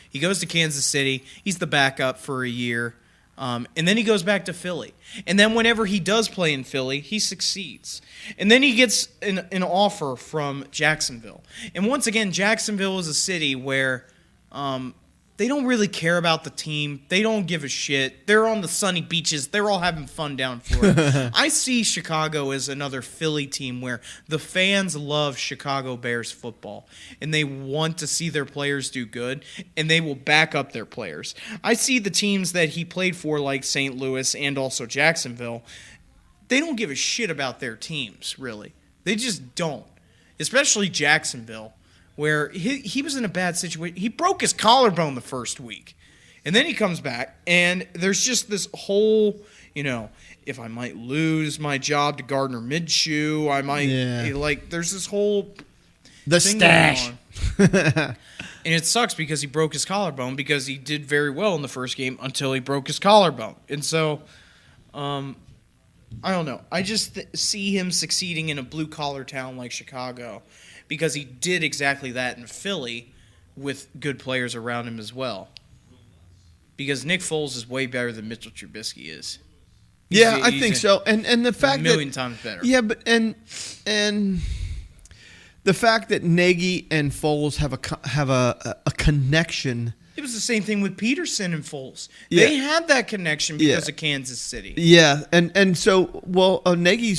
A: He goes to Kansas City. He's the backup for a year. And then he goes back to Philly. And then whenever he does play in Philly, he succeeds. And then he gets an offer from Jacksonville. And once again, Jacksonville is a city where they don't really care about the team. They don't give a shit. They're on the sunny beaches. They're all having fun down in Florida. I see Chicago as another Philly team where the fans love Chicago Bears football, and they want to see their players do good, and they will back up their players. I see the teams that he played for, like St. Louis and also Jacksonville, they don't give a shit about their teams, really. They just don't, especially Jacksonville, where he was in a bad situation. He broke his collarbone the first week. And then he comes back, and there's just this whole, if I might lose my job to Gardner Minshew, I might, there's this whole
B: the
A: thing
B: stash.
A: going on. And it sucks because he broke his collarbone because he did very well in the first game until he broke his collarbone. And so, I don't know. I just see him succeeding in a blue-collar town like Chicago, because he did exactly that in Philly with good players around him as well. Because Nick Foles is way better than Mitchell Trubisky is.
B: I think so. And the fact that
A: a million times better.
B: Yeah, but and the fact that Nagy and Foles have a connection.
A: It was the same thing with Peterson and Foles.
B: Yeah.
A: They had that connection because of Kansas City.
B: Yeah, and so Nagy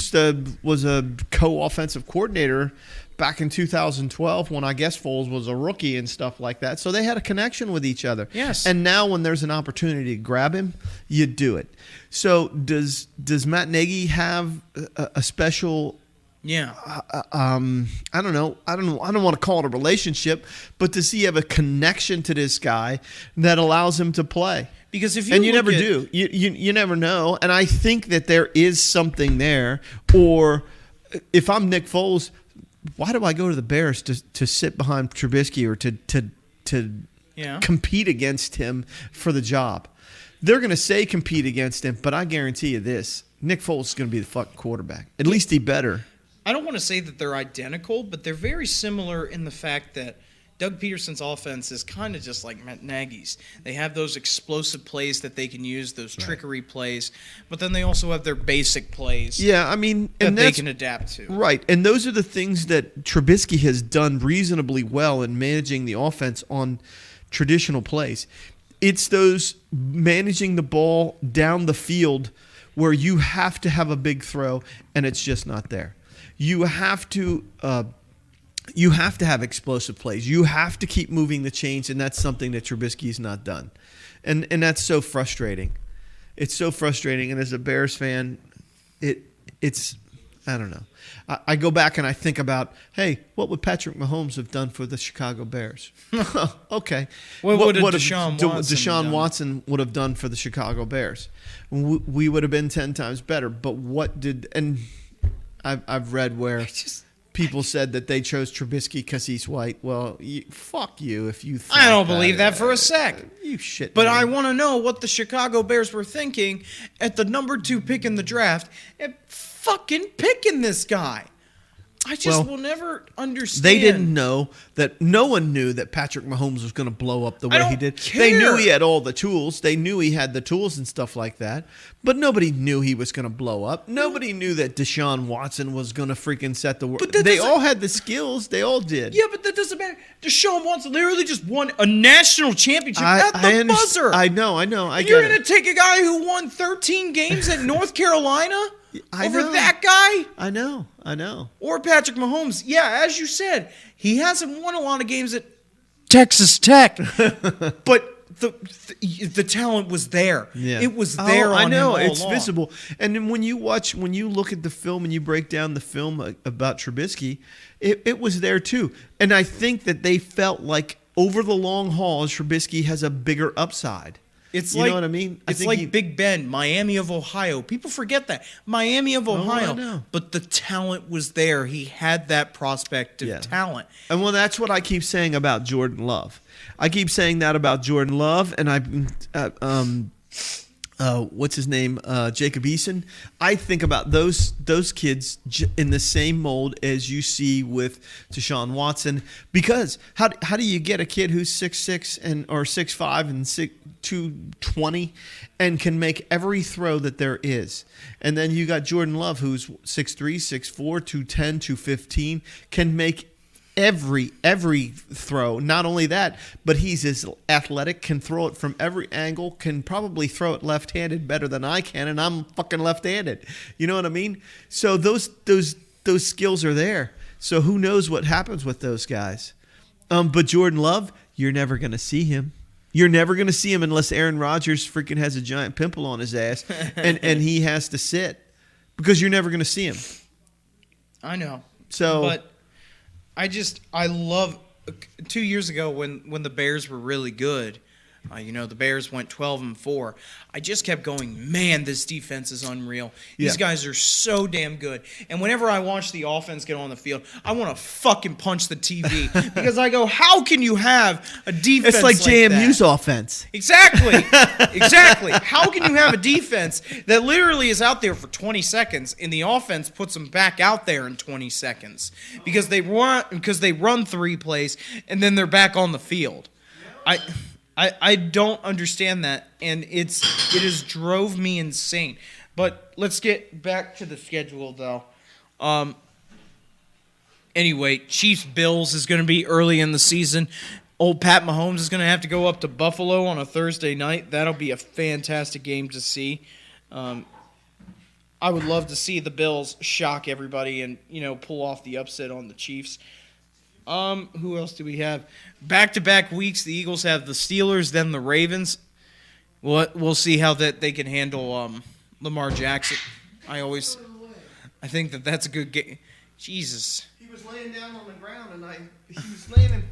B: was a co-offensive coordinator back in 2012 when I guess Foles was a rookie and stuff like that. So they had a connection with each other.
A: Yes.
B: And now when there's an opportunity to grab him, you do it. So does Matt Nagy have a special?
A: Yeah.
B: I don't know. I don't want to call it a relationship, but does he have a connection to this guy that allows him to play?
A: Because if
B: you never do. You never know. And I think that there is something there. Or if I'm Nick Foles, why do I go to the Bears to sit behind Trubisky or to compete against him for the job? They're going to say compete against him, but I guarantee you this: Nick Foles is going to be the fucking quarterback. At least he better.
A: I don't want to say that they're identical, but they're very similar in the fact that Doug Peterson's offense is kind of just like Matt Nagy's. They have those explosive plays that they can use, those trickery plays, but then they also have their basic plays.
B: Yeah, I mean,
A: that they can adapt to.
B: Right, and those are the things that Trubisky has done reasonably well in managing the offense on traditional plays. It's those managing the ball down the field where you have to have a big throw and it's just not there. You have to have explosive plays. You have to keep moving the chains, and that's something that Trubisky's not done. And that's so frustrating. It's so frustrating. And as a Bears fan, it's I don't know. I go back and I think about, hey, what would Patrick Mahomes have done for the Chicago Bears? Okay.
A: What would Deshaun
B: Watson would have done for the Chicago Bears? We would have been 10 times better. But what did – and I've read where people said that they chose Trubisky because he's white. Well, fuck you if you think
A: I don't believe that for a sec.
B: You shit.
A: But I want to know what the Chicago Bears were thinking at the number 2 pick in the draft at fucking picking this guy. I just will never understand.
B: They didn't know that. No one knew that Patrick Mahomes was going to blow up the way he did.
A: Care.
B: They knew he had all the tools. They knew he had the tools and stuff like that. But nobody knew he was going to blow up. Nobody knew that Deshaun Watson was going to freaking set the world. They all had the skills. They all did.
A: Yeah, but that doesn't matter. Deshaun Watson literally just won a national championship at the buzzer.
B: I know.
A: You're going to take a guy who won 13 games at North Carolina over that guy?
B: I know.
A: Or Patrick Mahomes. Yeah, as you said, he hasn't won a lot of games at Texas Tech. But the talent was there. Yeah. It was there on him all
B: it's
A: along.
B: Visible. And then when you look at the film and you break down the film about Trubisky, it was there too. And I think that they felt like over the long haul, Trubisky has a bigger upside. You know what I mean?
A: It's like Big Ben, Miami of Ohio. People forget that. Miami of Ohio.
B: I know.
A: But the talent was there. He had that prospect of talent.
B: And that's what I keep saying about Jordan Love. I keep saying that about Jordan Love, and what's his name? Jacob Eason. I think about those kids in the same mold as you see with Deshaun Watson. Because how do you get a kid who's 6'6" or 6'5" and 220 and can make every throw that there is? And then you got Jordan Love, who's 6'3", 6'4", 210, 215, can make every throw. Not only that, but he's as athletic, can throw it from every angle, can probably throw it left-handed better than I can, and I'm fucking left-handed. You know what I mean? So those skills are there. So who knows what happens with those guys? But Jordan Love, you're never going to see him. You're never going to see him unless Aaron Rodgers freaking has a giant pimple on his ass and he has to sit, because you're never going to see him.
A: I know.
B: So,
A: but I love 2 years ago when the Bears were really good. The Bears went 12-4. I just kept going, man, this defense is unreal. These guys are so damn good. And whenever I watch the offense get on the field, I want to fucking punch the TV because I go, how can you have a defense
B: it's like JMU's offense.
A: Exactly. How can you have a defense that literally is out there for 20 seconds and the offense puts them back out there in 20 seconds because they run 3 plays and then they're back on the field? I don't understand that, and it has drove me insane. But let's get back to the schedule, though. Anyway, Chiefs-Bills is going to be early in the season. Old Pat Mahomes is going to have to go up to Buffalo on a Thursday night. That'll be a fantastic game to see. I would love to see the Bills shock everybody and pull off the upset on the Chiefs. Who else do we have? Back-to-back weeks, the Eagles have the Steelers, then the Ravens. We'll see how they can handle Lamar Jackson. I think that's a good game. Jesus.
B: He was laying down on the ground, and he was laying.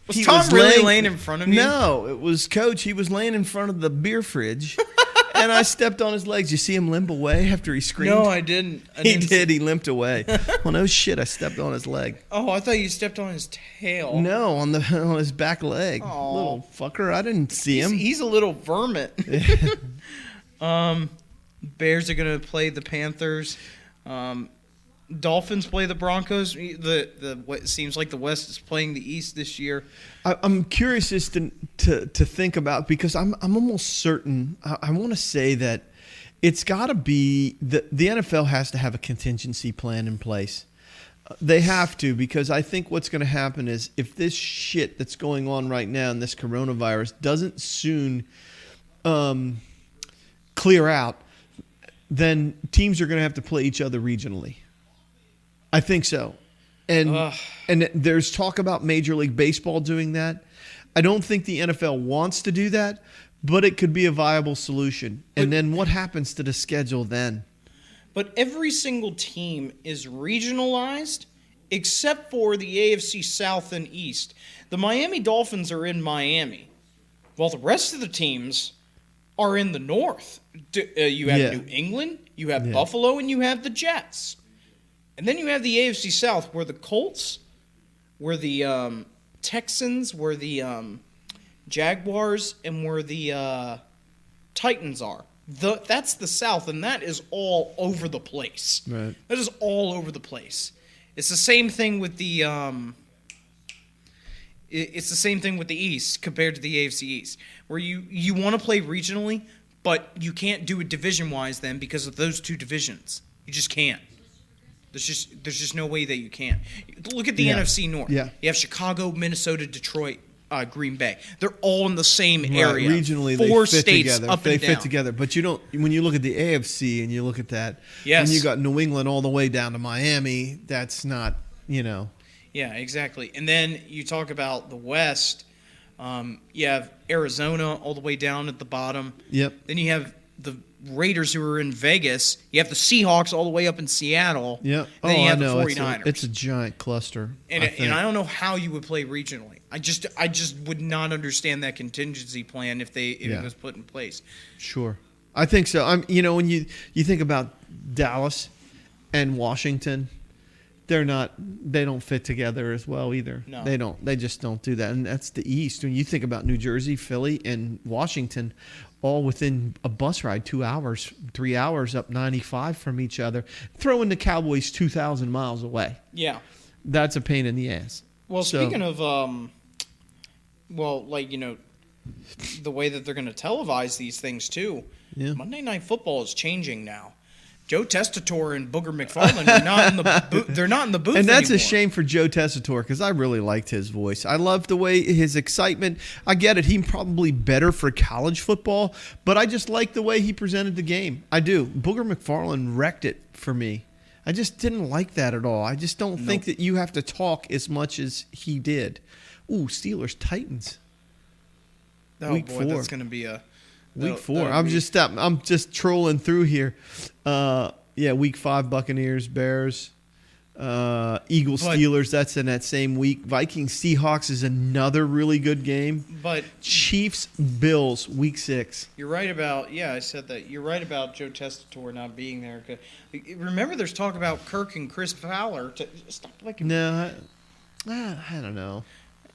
A: Was Tom really laying in front of you?
B: No, it was Coach. He was laying in front of the beer fridge. And I stepped on his legs. You see him limp away after he screamed?
A: No, I didn't.
B: He did. He limped away. Well, no shit. I stepped on his leg.
A: Oh, I thought you stepped on his tail.
B: No, on his back leg. Oh. Little fucker. I didn't see him.
A: He's a little vermin. Bears are going to play the Panthers. Dolphins play the Broncos. The what seems like the West is playing the East this year.
B: I'm curious as to think about, because I'm almost certain. I want to say that it's got to be the NFL has to have a contingency plan in place. They have to, because I think what's going to happen is if this shit that's going on right now and this coronavirus doesn't soon clear out, then teams are going to have to play each other regionally. I think so. And there's talk about Major League Baseball doing that. I don't think the NFL wants to do that, but it could be a viable solution. And then what happens to the schedule then?
A: But every single team is regionalized except for the AFC South and East. The Miami Dolphins are in Miami, while the rest of the teams are in the North. You have New England, you have Buffalo, and you have the Jets. And then you have the AFC South, where the Colts, where the Texans, where the Jaguars, and where the Titans are. That's the South, and that is all over the place.
B: Right.
A: That is all over the place. It's the same thing with the it's the same thing with the East compared to the AFC East, where you want to play regionally, but you can't do it division-wise then because of those two divisions. You just can't. There's just no way that you can. Look at the NFC North.
B: Yeah.
A: You have Chicago, Minnesota, Detroit, Green Bay. They're all in the same area.
B: Regionally,
A: Four
B: they fit
A: states
B: together.
A: up
B: They
A: and
B: fit
A: down.
B: together. But you don't. When you look at the AFC and you look at that,
A: Yes.
B: and you got New England all the way down to Miami, that's not,
A: Yeah, exactly. And then you talk about the West. You have Arizona all the way down at the bottom.
B: Yep.
A: Then you have the Raiders who are in Vegas. You have the Seahawks all the way up in Seattle.
B: Yep.
A: And then you have
B: I know.
A: the 49ers.
B: It's a giant cluster.
A: And I don't know how you would play regionally. I just would not understand that contingency plan if it was put in place.
B: Sure. I think so. When you think about Dallas and Washington, they don't fit together as well either.
A: No.
B: They don't. They just don't do that. And that's the East. When you think about New Jersey, Philly, and Washington, all within a bus ride, 2 hours, 3 hours up 95 from each other, throw in the Cowboys 2,000 miles away.
A: Yeah.
B: That's a pain in the ass.
A: Well, speaking of, the way that they're going to televise these things too, Monday Night Football is changing now. Joe Testator and Booger McFarland are not in the they're not in the booth
B: and that's
A: anymore.
B: a shame for Joe Tessitore, because I really liked his voice. I loved the way his excitement. I get it. He's probably better for college football, but I just like the way he presented the game. I do. Booger McFarland wrecked it for me. I just didn't like that at all. I just don't think that you have to talk as much as he did. Ooh, Steelers Titans.
A: Oh
B: Week
A: boy,
B: 4.
A: that's going to be a
B: Week 4. I'm just trolling through here. Week 5 Buccaneers, Bears, Eagles, Steelers. That's in that same week. Vikings, Seahawks is another really good game.
A: But
B: Chiefs, Bills, Week 6.
A: You're right about I said that. You're right about Joe Testator not being there. Remember, there's talk about Kirk and Chris Fowler. Stop liking.
B: No, I don't know.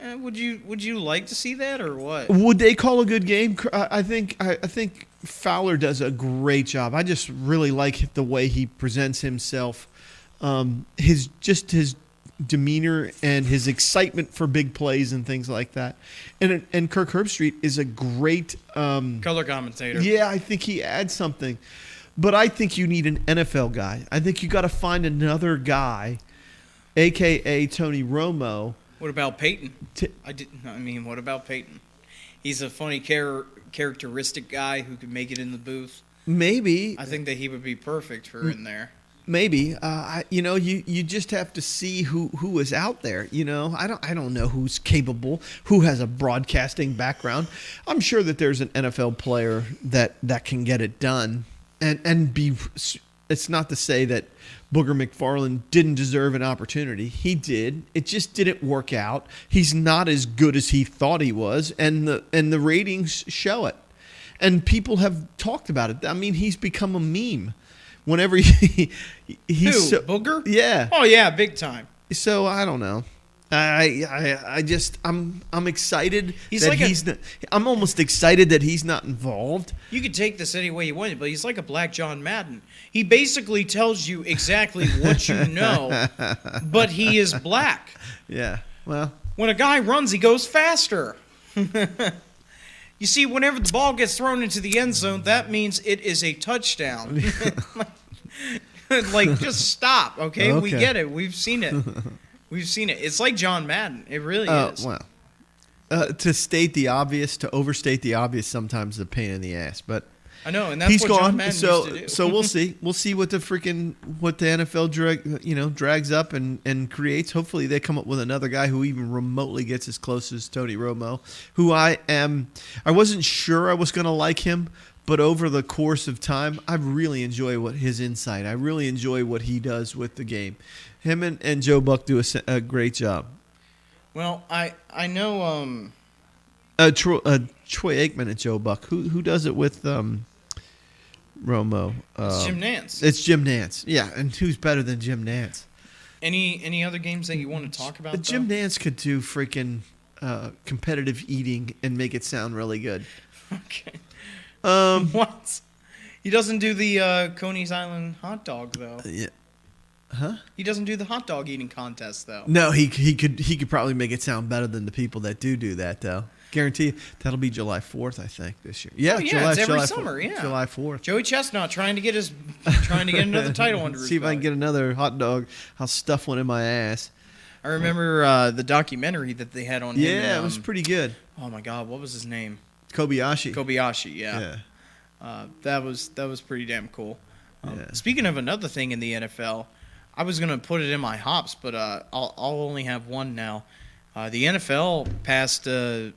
A: Would you like to see that or what?
B: Would they call a good game? I think Fowler does a great job. I just really like the way he presents himself. His demeanor and his excitement for big plays and things like that. And Kirk Herbstreit is a great
A: color commentator.
B: Yeah, I think he adds something. But I think you need an NFL guy. I think you got to find another guy, a.k.a. Tony Romo.
A: What about Peyton? What about Peyton? He's a funny characteristic guy who could make it in the booth.
B: Maybe.
A: I think that he would be perfect for in there.
B: Maybe. You just have to see who is out there. I don't know who's capable, who has a broadcasting background. I'm sure that there's an NFL player that can get it done and be. It's not to say that Booger McFarland didn't deserve an opportunity. He did. It just didn't work out. He's not as good as he thought he was, and the ratings show it. And people have talked about it. I mean, he's become a meme. Whenever he's
A: Booger?
B: Yeah.
A: Oh yeah, big time.
B: So I don't know. I'm excited
A: He's
B: that
A: like
B: I'm almost excited that he's not involved.
A: You could take this any way you want, but he's like a black John Madden. He basically tells you exactly what you know, but he is black.
B: Yeah. Well,
A: when a guy runs, he goes faster. You see, whenever the ball gets thrown into the end zone, that means it is a touchdown. Like, just stop, okay? We get it. We've seen it. We've seen it. It's like John Madden. It really is.
B: Well, to state the obvious, to overstate the obvious, sometimes is a pain in the ass. But
A: I know, and that's
B: he's
A: what
B: gone.
A: John Madden used to do.
B: So we'll see. We'll see what the NFL drags up and creates. Hopefully, they come up with another guy who even remotely gets as close as Tony Romo, who I wasn't sure I was going to like him. But over the course of time, I really enjoy his insight. I really enjoy what he does with the game. Him and Joe Buck do a great job.
A: Well, I know
B: Troy Aikman and Joe Buck. Who does it with Romo?
A: it's Jim Nantz.
B: It's Jim Nantz. Yeah, and who's better than Jim Nantz?
A: Any other games that you want to talk about?
B: Jim Nantz could do freaking competitive eating and make it sound really good.
A: Okay. What? He doesn't do the Coney's Island hot dog though.
B: Yeah. Huh?
A: He doesn't do the hot dog eating contest though.
B: No, he could probably make it sound better than the people that do that though. Guarantee you, that'll be July 4th, I think, this year. Yeah,
A: it's every summer.
B: 4th,
A: yeah,
B: July 4th.
A: Joey Chestnut trying to get another title under his
B: See if I
A: belt.
B: can get another hot dog. I'll stuff one in my ass.
A: I remember the documentary that they had on him.
B: Yeah, it was pretty good.
A: Oh my God, what was his name?
B: Kobayashi.
A: Kobayashi. Yeah. That was pretty damn cool. Speaking of another thing in the NFL, I was gonna put it in my hops, but I'll only have one now. The NFL passed a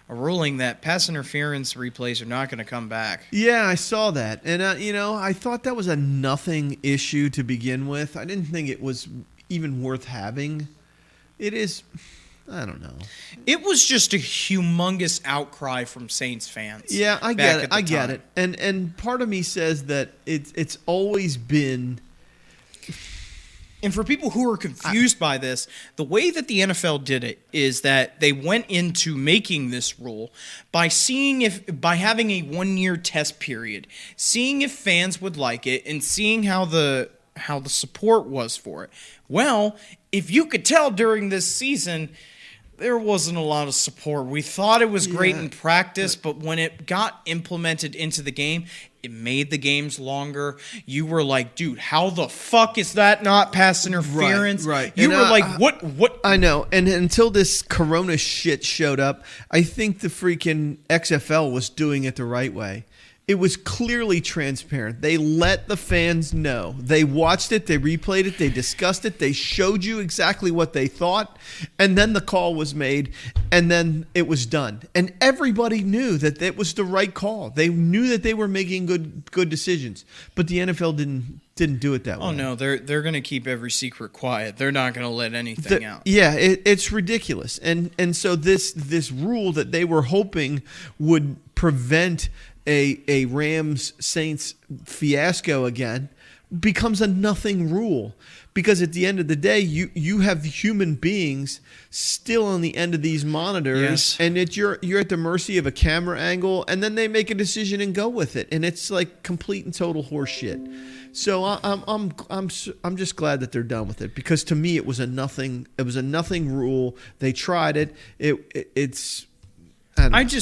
A: ruling that pass interference replays are not going to come back.
B: Yeah, I saw that, and I thought that was a nothing issue to begin with. I didn't think it was even worth having. It is. I don't know.
A: It was just a humongous outcry from Saints fans.
B: Yeah, I get it. And part of me says that it's always been.
A: And for people who are confused by this, the way that the NFL did it is that they went into making this rule by having a 1-year test period, seeing if fans would like it, and seeing how the support was for it. Well, if you could tell during this season, there wasn't a lot of support. We thought it was great in practice, but when it got implemented into the game, it made the games longer. You were like, dude, how the fuck is that not pass interference?
B: Right.
A: You were like, what?
B: I know. And until this Corona shit showed up, I think the freaking XFL was doing it the right way. It was clearly transparent. They let the fans know. They watched it. They replayed it. They discussed it. They showed you exactly what they thought. And then the call was made. And then it was done. And everybody knew that it was the right call. They knew that they were making good decisions. But the NFL didn't do it that way.
A: Oh, no. They're going to keep every secret quiet. They're not going to let anything out.
B: Yeah, it's ridiculous. And so this rule that they were hoping would prevent a Rams-Saints fiasco again becomes a nothing rule, because at the end of the day, you have human beings still on the end of these monitors, and you're at the mercy of a camera angle, and then they make a decision and go with it, and it's like complete and total horseshit. So I'm just glad that they're done with it, because to me it was a nothing rule. They tried it. It's I don't know.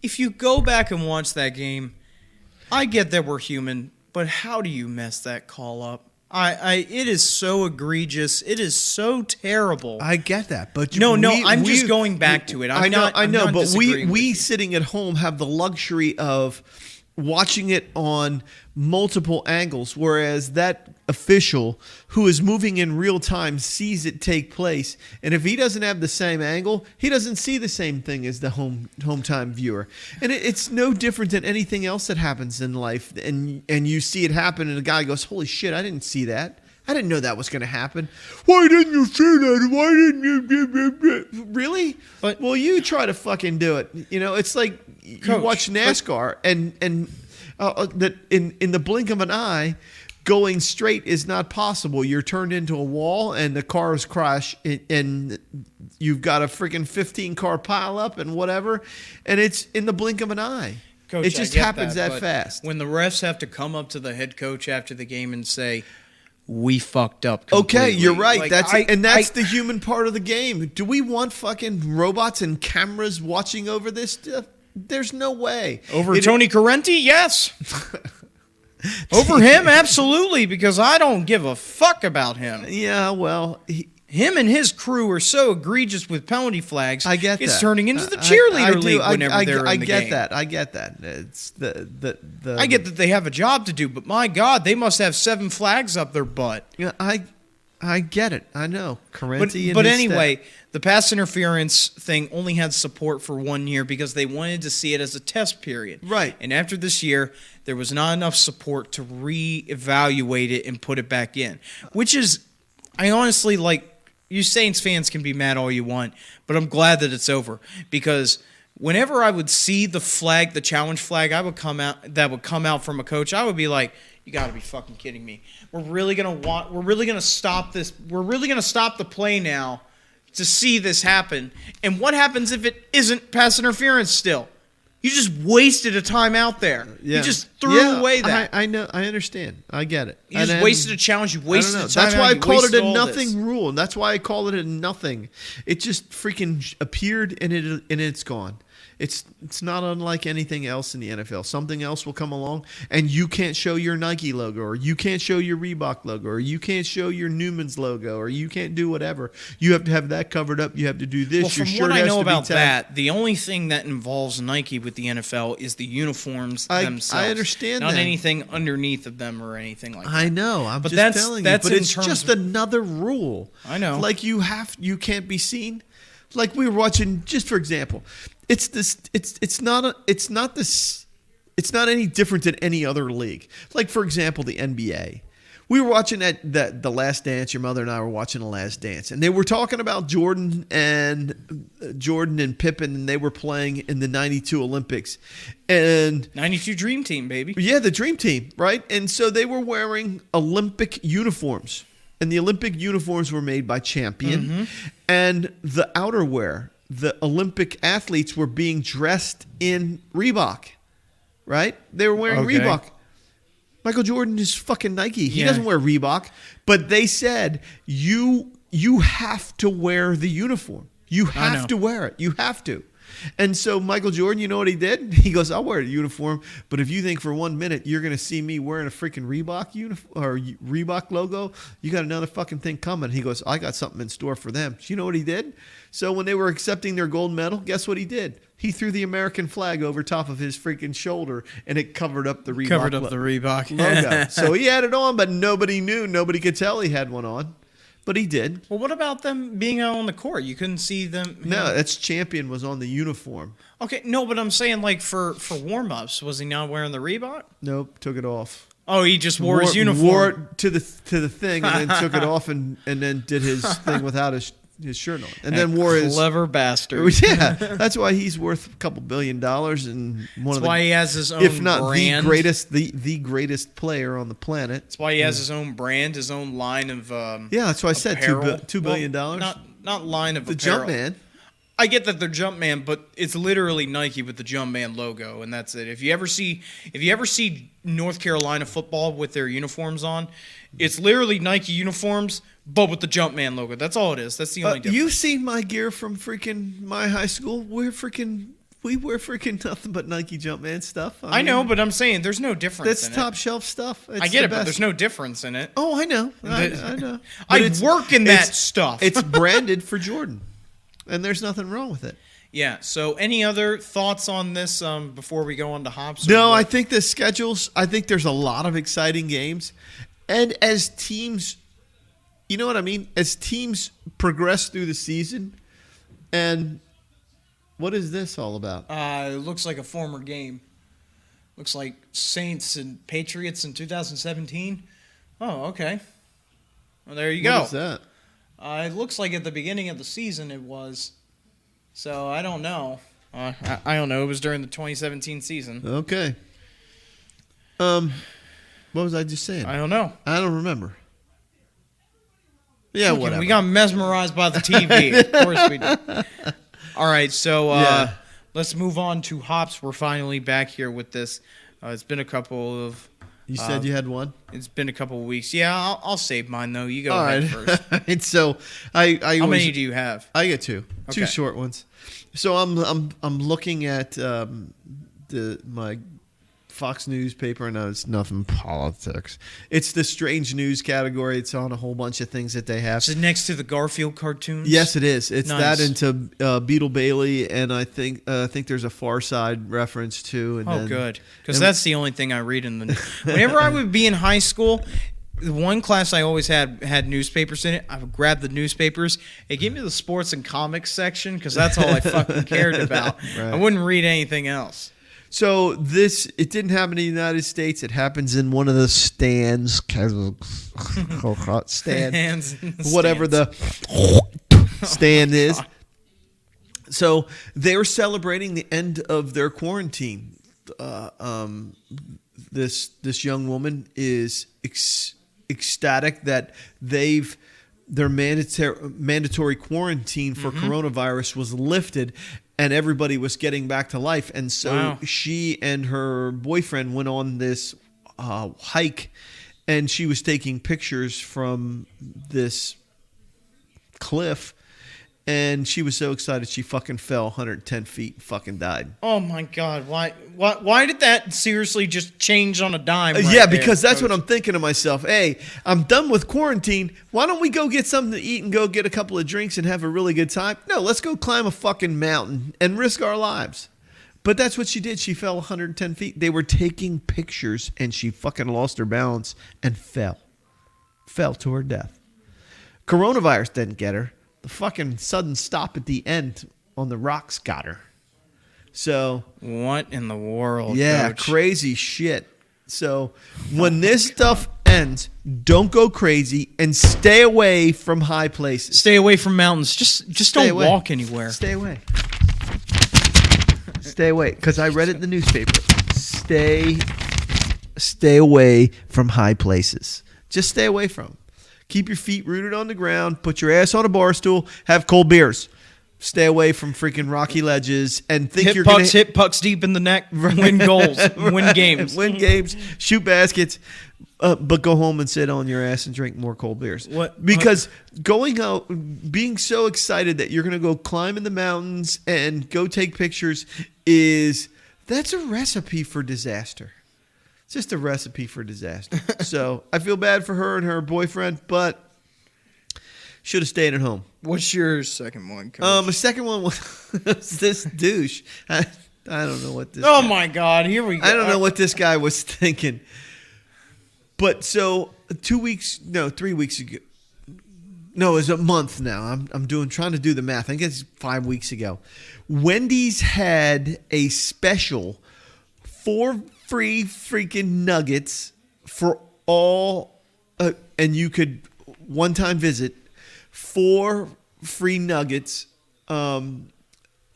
A: If you go back and watch that game, I get that we're human, but how do you mess that call up? It is so egregious. It is so terrible.
B: I get that, but
A: I'm just going back to it.
B: I know, but we sitting at home have the luxury of watching it on multiple angles, whereas that official who is moving in real time sees it take place, and if he doesn't have the same angle, he doesn't see the same thing as the home time viewer. And it's no different than anything else that happens in life, and you see it happen, and a guy goes, holy shit, I didn't see that. I didn't know that was going to happen. Why didn't you see that? Why didn't you? Really? Well, you try to fucking do it. It's like you watch NASCAR and that in the blink of an eye, going straight is not possible. You're turned into a wall, and the cars crash, and you've got a freaking 15-car pileup and whatever, and it's in the blink of an eye.
A: Coach,
B: it just happens that fast.
A: When the refs have to come up to the head coach after the game and say, "We fucked up completely."
B: Okay, you're right.
A: Like,
B: that's the human part of the game. Do we want fucking robots and cameras watching over this stuff? There's no way.
A: Over Tony Correnti, yes. Over him, absolutely, because I don't give a fuck about him.
B: Yeah, well,
A: him and his crew are so egregious with penalty flags.
B: I get
A: it's
B: that.
A: turning into the cheerleader league whenever they're in the
B: I
A: game.
B: I get that. It's the
A: I get that they have a job to do, but my God, they must have 7 flags up their butt.
B: Yeah, I get it. I know. Correnti
A: But anyway, the pass interference thing only had support for 1 year because they wanted to see it as a test period.
B: Right.
A: And after this year, there was not enough support to reevaluate it and put it back in. Which is, I honestly, like, you Saints fans can be mad all you want, but I'm glad that it's over. Because whenever I would see the flag, the challenge flag, that would come out from a coach, I would be like, you got to be fucking kidding me. We're really going to stop this. We're really going to stop the play now to see this happen. And what happens if it isn't pass interference still? You just wasted a timeout there.
B: Yeah.
A: You just threw away that.
B: I know. I understand. I get it.
A: You just wasted a challenge. You wasted a timeout.
B: That's why I called it a
A: all
B: nothing
A: this.
B: rule, and that's why I call it a nothing. It just freaking appeared and it's gone. It's not unlike anything else in the NFL. Something else will come along, and you can't show your Nike logo, or you can't show your Reebok logo, or you can't show your Newman's logo, or you can't do whatever. You have to have that covered up. You have to do this.
A: Well,
B: your
A: from
B: shirt
A: what I
B: has
A: know
B: to be
A: about
B: tagged.
A: that, the only thing that involves Nike with the NFL is the uniforms themselves.
B: I understand
A: not
B: that.
A: anything underneath of them or anything like that.
B: I know. I'm
A: But
B: just telling you. But
A: in
B: it's
A: terms
B: just
A: of-
B: another rule.
A: I know.
B: Like you can't be seen. Like we were watching, just for example, it's this. It's not any different than any other league. Like for example, the NBA. We were watching the Last Dance. Your mother and I were watching the Last Dance, and they were talking about Jordan and Pippen, and they were playing in the '92 Olympics, and
A: 92 Dream Team, baby.
B: yeah, the Dream Team, right? And so they were wearing Olympic uniforms, and the Olympic uniforms were made by Champion, and the outerwear, the Olympic athletes were being dressed in Reebok, right? They were wearing
A: Okay.
B: Reebok. Michael Jordan is fucking Nike. He
A: Yeah.
B: doesn't wear Reebok. But they said, you have to wear the uniform. You have to wear it. You have to. And so Michael Jordan, you know what he did? He goes, I'll wear a uniform, but if you think for 1 minute you're going to see me wearing a freaking Reebok uniform or Reebok logo, you got another fucking thing coming. He goes, I got something in store for them. So you know what he did? So when they were accepting their gold medal, guess what he did? He threw the American flag over top of his freaking shoulder, and it covered up the Reebok
A: Reebok
B: logo. So he had it on, but nobody knew. Nobody could tell he had one on. But he did.
A: Well, what about them being out on the court? You couldn't see them.
B: No, that's Champion was on the uniform.
A: Okay, no, but I'm saying like for warm-ups, was he not wearing the Reebok?
B: Nope, took it off.
A: Oh, he just wore his uniform.
B: Wore it to the thing, and then took it off, and then did his thing without his shirt on, and then wore his
A: clever bastard.
B: Yeah, that's why he's worth a couple $1 billion and one
A: That's
B: of the,
A: why he has his own
B: if not
A: brand.
B: the greatest player on the planet.
A: That's why he has his own brand, his own line of
B: Yeah, that's why I said
A: apparel.
B: $2 billion.
A: Not line of
B: The
A: apparel.
B: Jumpman.
A: I get that they're Jumpman, but it's literally Nike with the Jumpman logo, and that's it. If you ever see North Carolina football with their uniforms on, it's literally Nike uniforms, but with the Jumpman logo. That's all it is. That's the only difference.
B: You've seen my gear from freaking my high school. We wear freaking nothing but Nike Jumpman stuff.
A: I know, but I'm saying there's no difference.
B: That's
A: in
B: top
A: it.
B: shelf stuff. It's
A: I get
B: the
A: it, but
B: best.
A: there's no difference in it.
B: Oh, I know. I know. But
A: I
B: it's-
A: work in that
B: it's-
A: stuff.
B: It's branded for Jordan, and there's nothing wrong with it.
A: Yeah. So, any other thoughts on this before we go on to Hops?
B: No, I think the schedules. I think there's a lot of exciting games, and as teams, you know what I mean. As teams progress through the season, and what is this all about?
A: It looks like a former game. Looks like Saints and Patriots in 2017. Oh, okay. Well, there you go.
B: What is that?
A: It looks like at the beginning of the season it was. So I don't know. I don't know. It was during the 2017 season.
B: Okay. What What was I just saying?
A: I don't know.
B: I don't remember. Yeah, whatever.
A: We got mesmerized by the TV. Of course we did. All right, so let's move on to hops. We're finally back here with this. It's been a couple of...
B: You said you had one?
A: It's been a couple of weeks. Yeah, I'll save mine, though. You go
B: All
A: ahead
B: right.
A: first.
B: And so I
A: How many do you have?
B: I get two.
A: Okay.
B: Two short ones. So I'm looking at my Fox newspaper, and it's nothing politics. It's the strange news category. It's on a whole bunch of things that they have.
A: Is it next to the Garfield cartoons?
B: Yes, it is. It's
A: Nice.
B: that into Beetle Bailey, and I think there's a Far Side reference too. And then,
A: Good. Because that's the only thing I read in the... Whenever I would be in high school... The one class I always had newspapers in it. I would grab the newspapers. It gave me the sports and comics section because that's all I fucking cared about.
B: Right.
A: I wouldn't read anything else.
B: So it didn't happen in the United States. It happens in one of the stands, stand,
A: Hands in the
B: whatever
A: stands.
B: the stand is. So they were celebrating the end of their quarantine. This young woman is ecstatic that their mandatory quarantine for coronavirus was lifted, and everybody was getting back to life. And so she and her boyfriend went on this hike, and she was taking pictures from this cliff. And she was so excited she fucking fell 110 feet and fucking died.
A: Oh my God! Why did that seriously just change on a dime?
B: Yeah, because that's what I'm thinking to myself. Hey, I'm done with quarantine. Why don't we go get something to eat and go get a couple of drinks and have a really good time? No, let's go climb a fucking mountain and risk our lives. But that's what she did. She fell 110 feet. They were taking pictures, and she fucking lost her balance and fell to her death. Coronavirus didn't get her. The fucking sudden stop at the end on the rocks got her. So
A: what in the world?
B: Yeah,
A: Coach?
B: Crazy shit. So when this stuff ends, don't go crazy and stay away from high places.
A: Stay away from mountains. Just
B: Stay
A: don't
B: away.
A: walk anywhere.
B: Stay away. Stay away, because I read it in the newspaper. Stay away from high places. Just stay away from them. Keep your feet rooted on the ground. Put your ass on a bar stool. Have cold beers. Stay away from freaking rocky ledges and think you're going to
A: hit pucks deep in the neck. Win goals. Win games.
B: Win games. Shoot baskets. But go home and sit on your ass and drink more cold beers. Because going out, being so excited that you're going to go climb in the mountains and go take pictures that's a recipe for disaster. It's just a recipe for disaster. So I feel bad for her and her boyfriend, but should have stayed at home.
A: What's your second one, Coach?
B: The second one was this douche. I don't know what this.
A: Oh my God! Here we go.
B: I don't know what this guy was thinking. But so 3 weeks ago. No, it was a month now. I'm trying to do the math. I think it's 5 weeks ago. Wendy's had a special 4 free freaking nuggets for all, and you could one-time visit 4 free nuggets, and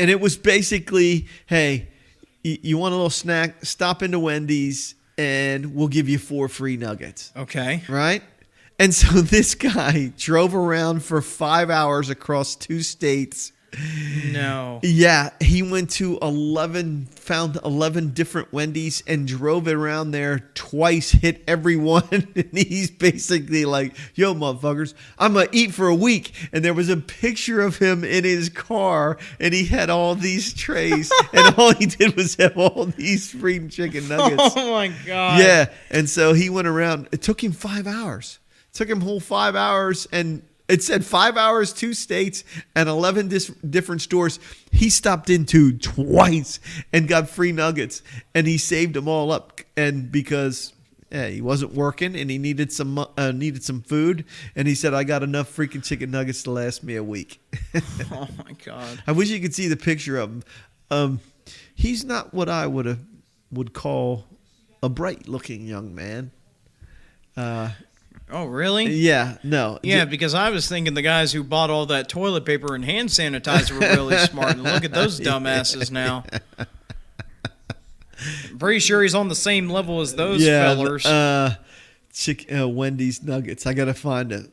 B: it was basically, hey, you want a little snack? Stop into Wendy's, and we'll give you 4 free nuggets.
A: Okay.
B: Right? And so this guy drove around for 5 hours across 2 states.
A: No.
B: Yeah, he went to found 11 different Wendy's and drove it around there twice, hit every one. And he's basically like, yo, motherfuckers, I'm going to eat for a week. And there was a picture of him in his car, and he had all these trays, and all he did was have all these free chicken nuggets.
A: Oh, my God.
B: Yeah, and so he went around. It took him 5 hours. It took him a whole 5 hours, and it said 5 hours, 2 states, and 11 different stores. He stopped into twice and got free nuggets, and he saved them all up. And because he wasn't working and he needed some food, and he said, "I got enough freaking chicken nuggets to last me a week."
A: Oh my God!
B: I wish you could see the picture of him. He's not what I would call a bright-looking young man.
A: Oh, really?
B: Yeah, no.
A: Yeah, because I was thinking the guys who bought all that toilet paper and hand sanitizer were really smart. And look at those dumbasses now. I'm pretty sure he's on the same level as those fellers.
B: Wendy's nuggets. I gotta find it.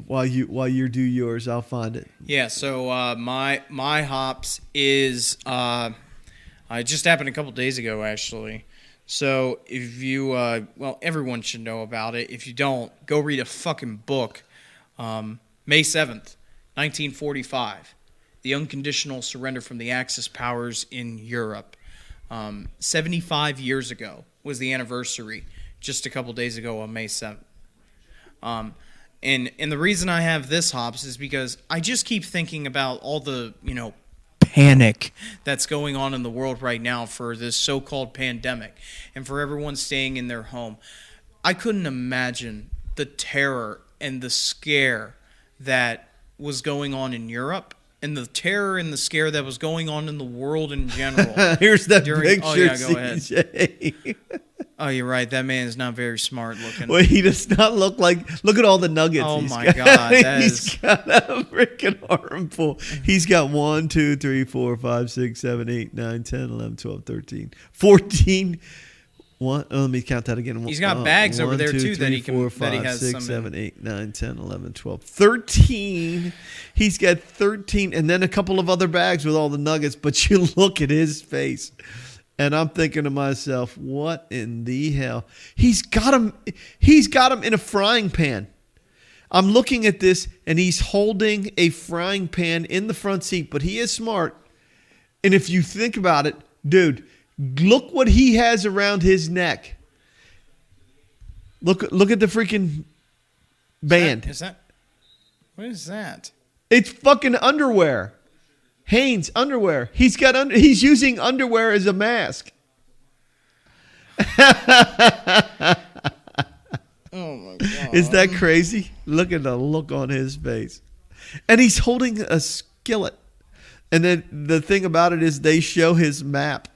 B: While you do yours, I'll find it.
A: Yeah. So my hops is it just happened a couple days ago actually. So if you well, everyone should know about it. If you don't, go read a fucking book. May 7th, 1945, the unconditional surrender from the Axis powers in Europe. 75 years ago was the anniversary, just a couple days ago on May 7th. And the reason I have this hops is because I just keep thinking about all the, panic that's going on in the world right now for this so-called pandemic and for everyone staying in their home. I couldn't imagine the terror and the scare that was going on in Europe and the terror and the scare that was going on in the world in general.
B: Here's that picture.
A: Oh, yeah, go ahead.
B: CJ.
A: Oh, you're right. That man is not very smart looking.
B: Well, he does not look like. Look at all the nuggets.
A: Oh my God,
B: he's got a freaking armful. He's got 1, 2, 3, 4, 5, 6, 7, 8, 9, 10, 11, 12, 13, 14. Let me count that again.
A: He's got bags over there
B: 2,
A: too
B: 3,
A: that he can.
B: 4, 5,
A: that he has
B: 6,
A: some
B: 7, 8, 9, 10, 11, 12, 13. He's got 13, and then a couple of other bags with all the nuggets. But you look at his face. And I'm thinking to myself, what in the hell? He's got him in a frying pan. I'm looking at this, and he's holding a frying pan in the front seat, but he is smart. And if you think about it, dude, look what he has around his neck. Look at the freaking band.
A: What is that?
B: It's fucking underwear. Hanes underwear. He's using underwear as a mask.
A: Oh my God.
B: Is that crazy? Look at the look on his face. And he's holding a skillet. And then the thing about it is they show his map.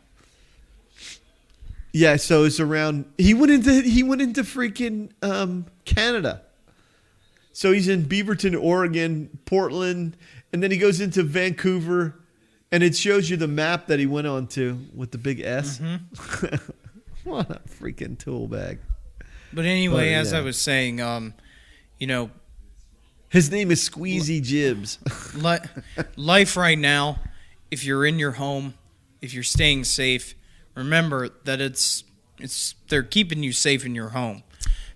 B: Yeah, so it's around he went into freaking Canada. So he's in Beaverton, Oregon, Portland, and then he goes into Vancouver, and it shows you the map that he went on to with the big S. Mm-hmm. What a freaking tool bag.
A: But anyway, as I was saying,
B: his name is Squeezy Jibs.
A: Life right now, if you're in your home, if you're staying safe, remember that they're keeping you safe in your home.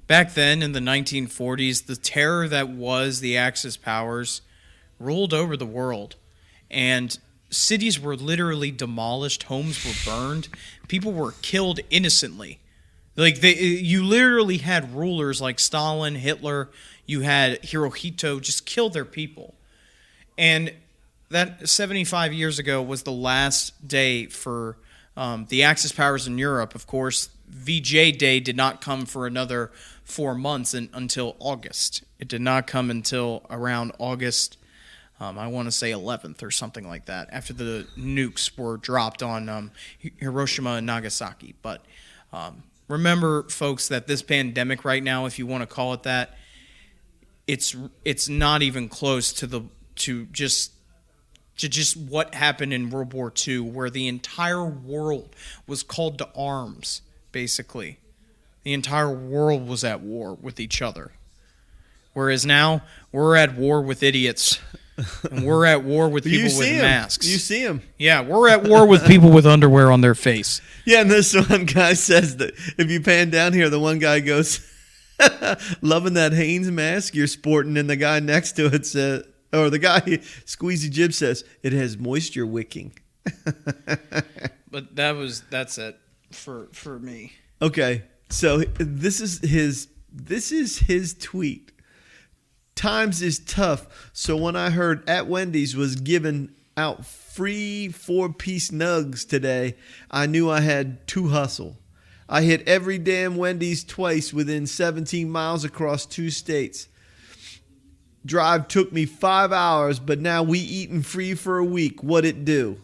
A: Back then in the 1940s, the terror that was the Axis powers ruled over the world, and cities were literally demolished, homes were burned, people were killed innocently. Like you literally had rulers like Stalin, Hitler, you had Hirohito just kill their people. And that 75 years ago was the last day for the Axis powers in Europe. Of course, VJ Day did not come for another 4 months until August. It did not come until around August, I want to say 11th or something like that, after the nukes were dropped on Hiroshima and Nagasaki. But remember, folks, that this pandemic right now, if you want to call it that, it's not even close to just what happened in World War II, where the entire world was called to arms, basically. The entire world was at war with each other. Whereas now, we're at war with idiots. And we're at war with people with masks.
B: You see them.
A: Yeah, we're at war with people with underwear on their face.
B: Yeah, and this one guy says that if you pan down here, the one guy goes, loving that Hanes mask you're sporting, and the guy next to it says, or the guy, Squeezy Jib says, it has moisture wicking.
A: But that's it for me.
B: Okay, so this is his tweet. Times is tough, so when I heard at Wendy's was giving out free 4-piece nugs today, I knew I had to hustle. I hit every damn Wendy's twice within 17 miles across 2 states. Drive took me 5 hours, but now we eating free for a week. What it do?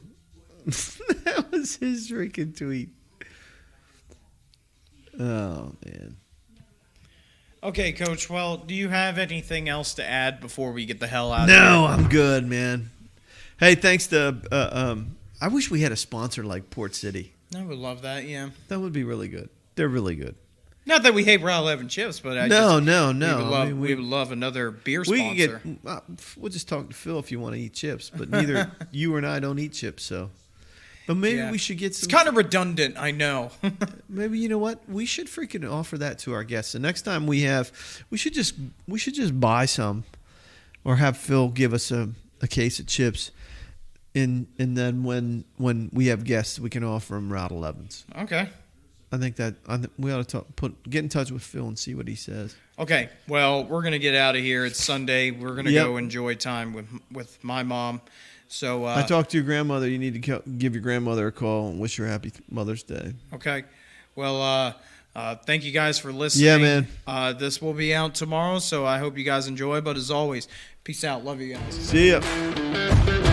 B: That was his freaking tweet. Oh, man.
A: Okay, Coach. Well, do you have anything else to add before we get the hell out of
B: here?
A: here?
B: No, I'm good, man. Hey, thanks to I wish we had a sponsor like Port City.
A: I would love that, yeah.
B: That would be really good. They're really good.
A: Not that we hate Route 11 chips, but
B: No.
A: We would love another beer
B: We
A: sponsor.
B: can get. We'll just talk to Phil if you want to eat chips, but neither you or I don't eat chips, so. But maybe
A: Yeah.
B: we should get
A: It's
B: some.
A: kind of redundant, I know.
B: Maybe you know what? We should freaking offer that to our guests. The next time we should just buy some, or have Phil give us a case of chips, and then when we have guests, we can offer them Route 11s.
A: Okay.
B: I think we ought to get in touch with Phil and see what he says.
A: Okay. Well, we're gonna get out of here. It's Sunday. We're gonna go enjoy time with my mom. So
B: I talked to your grandmother. You need to give your grandmother a call and wish her happy Mother's Day.
A: Okay. Well, thank you guys for listening.
B: Yeah, man.
A: This will be out tomorrow, so I hope you guys enjoy. But as always, peace out. Love you guys.
B: See ya.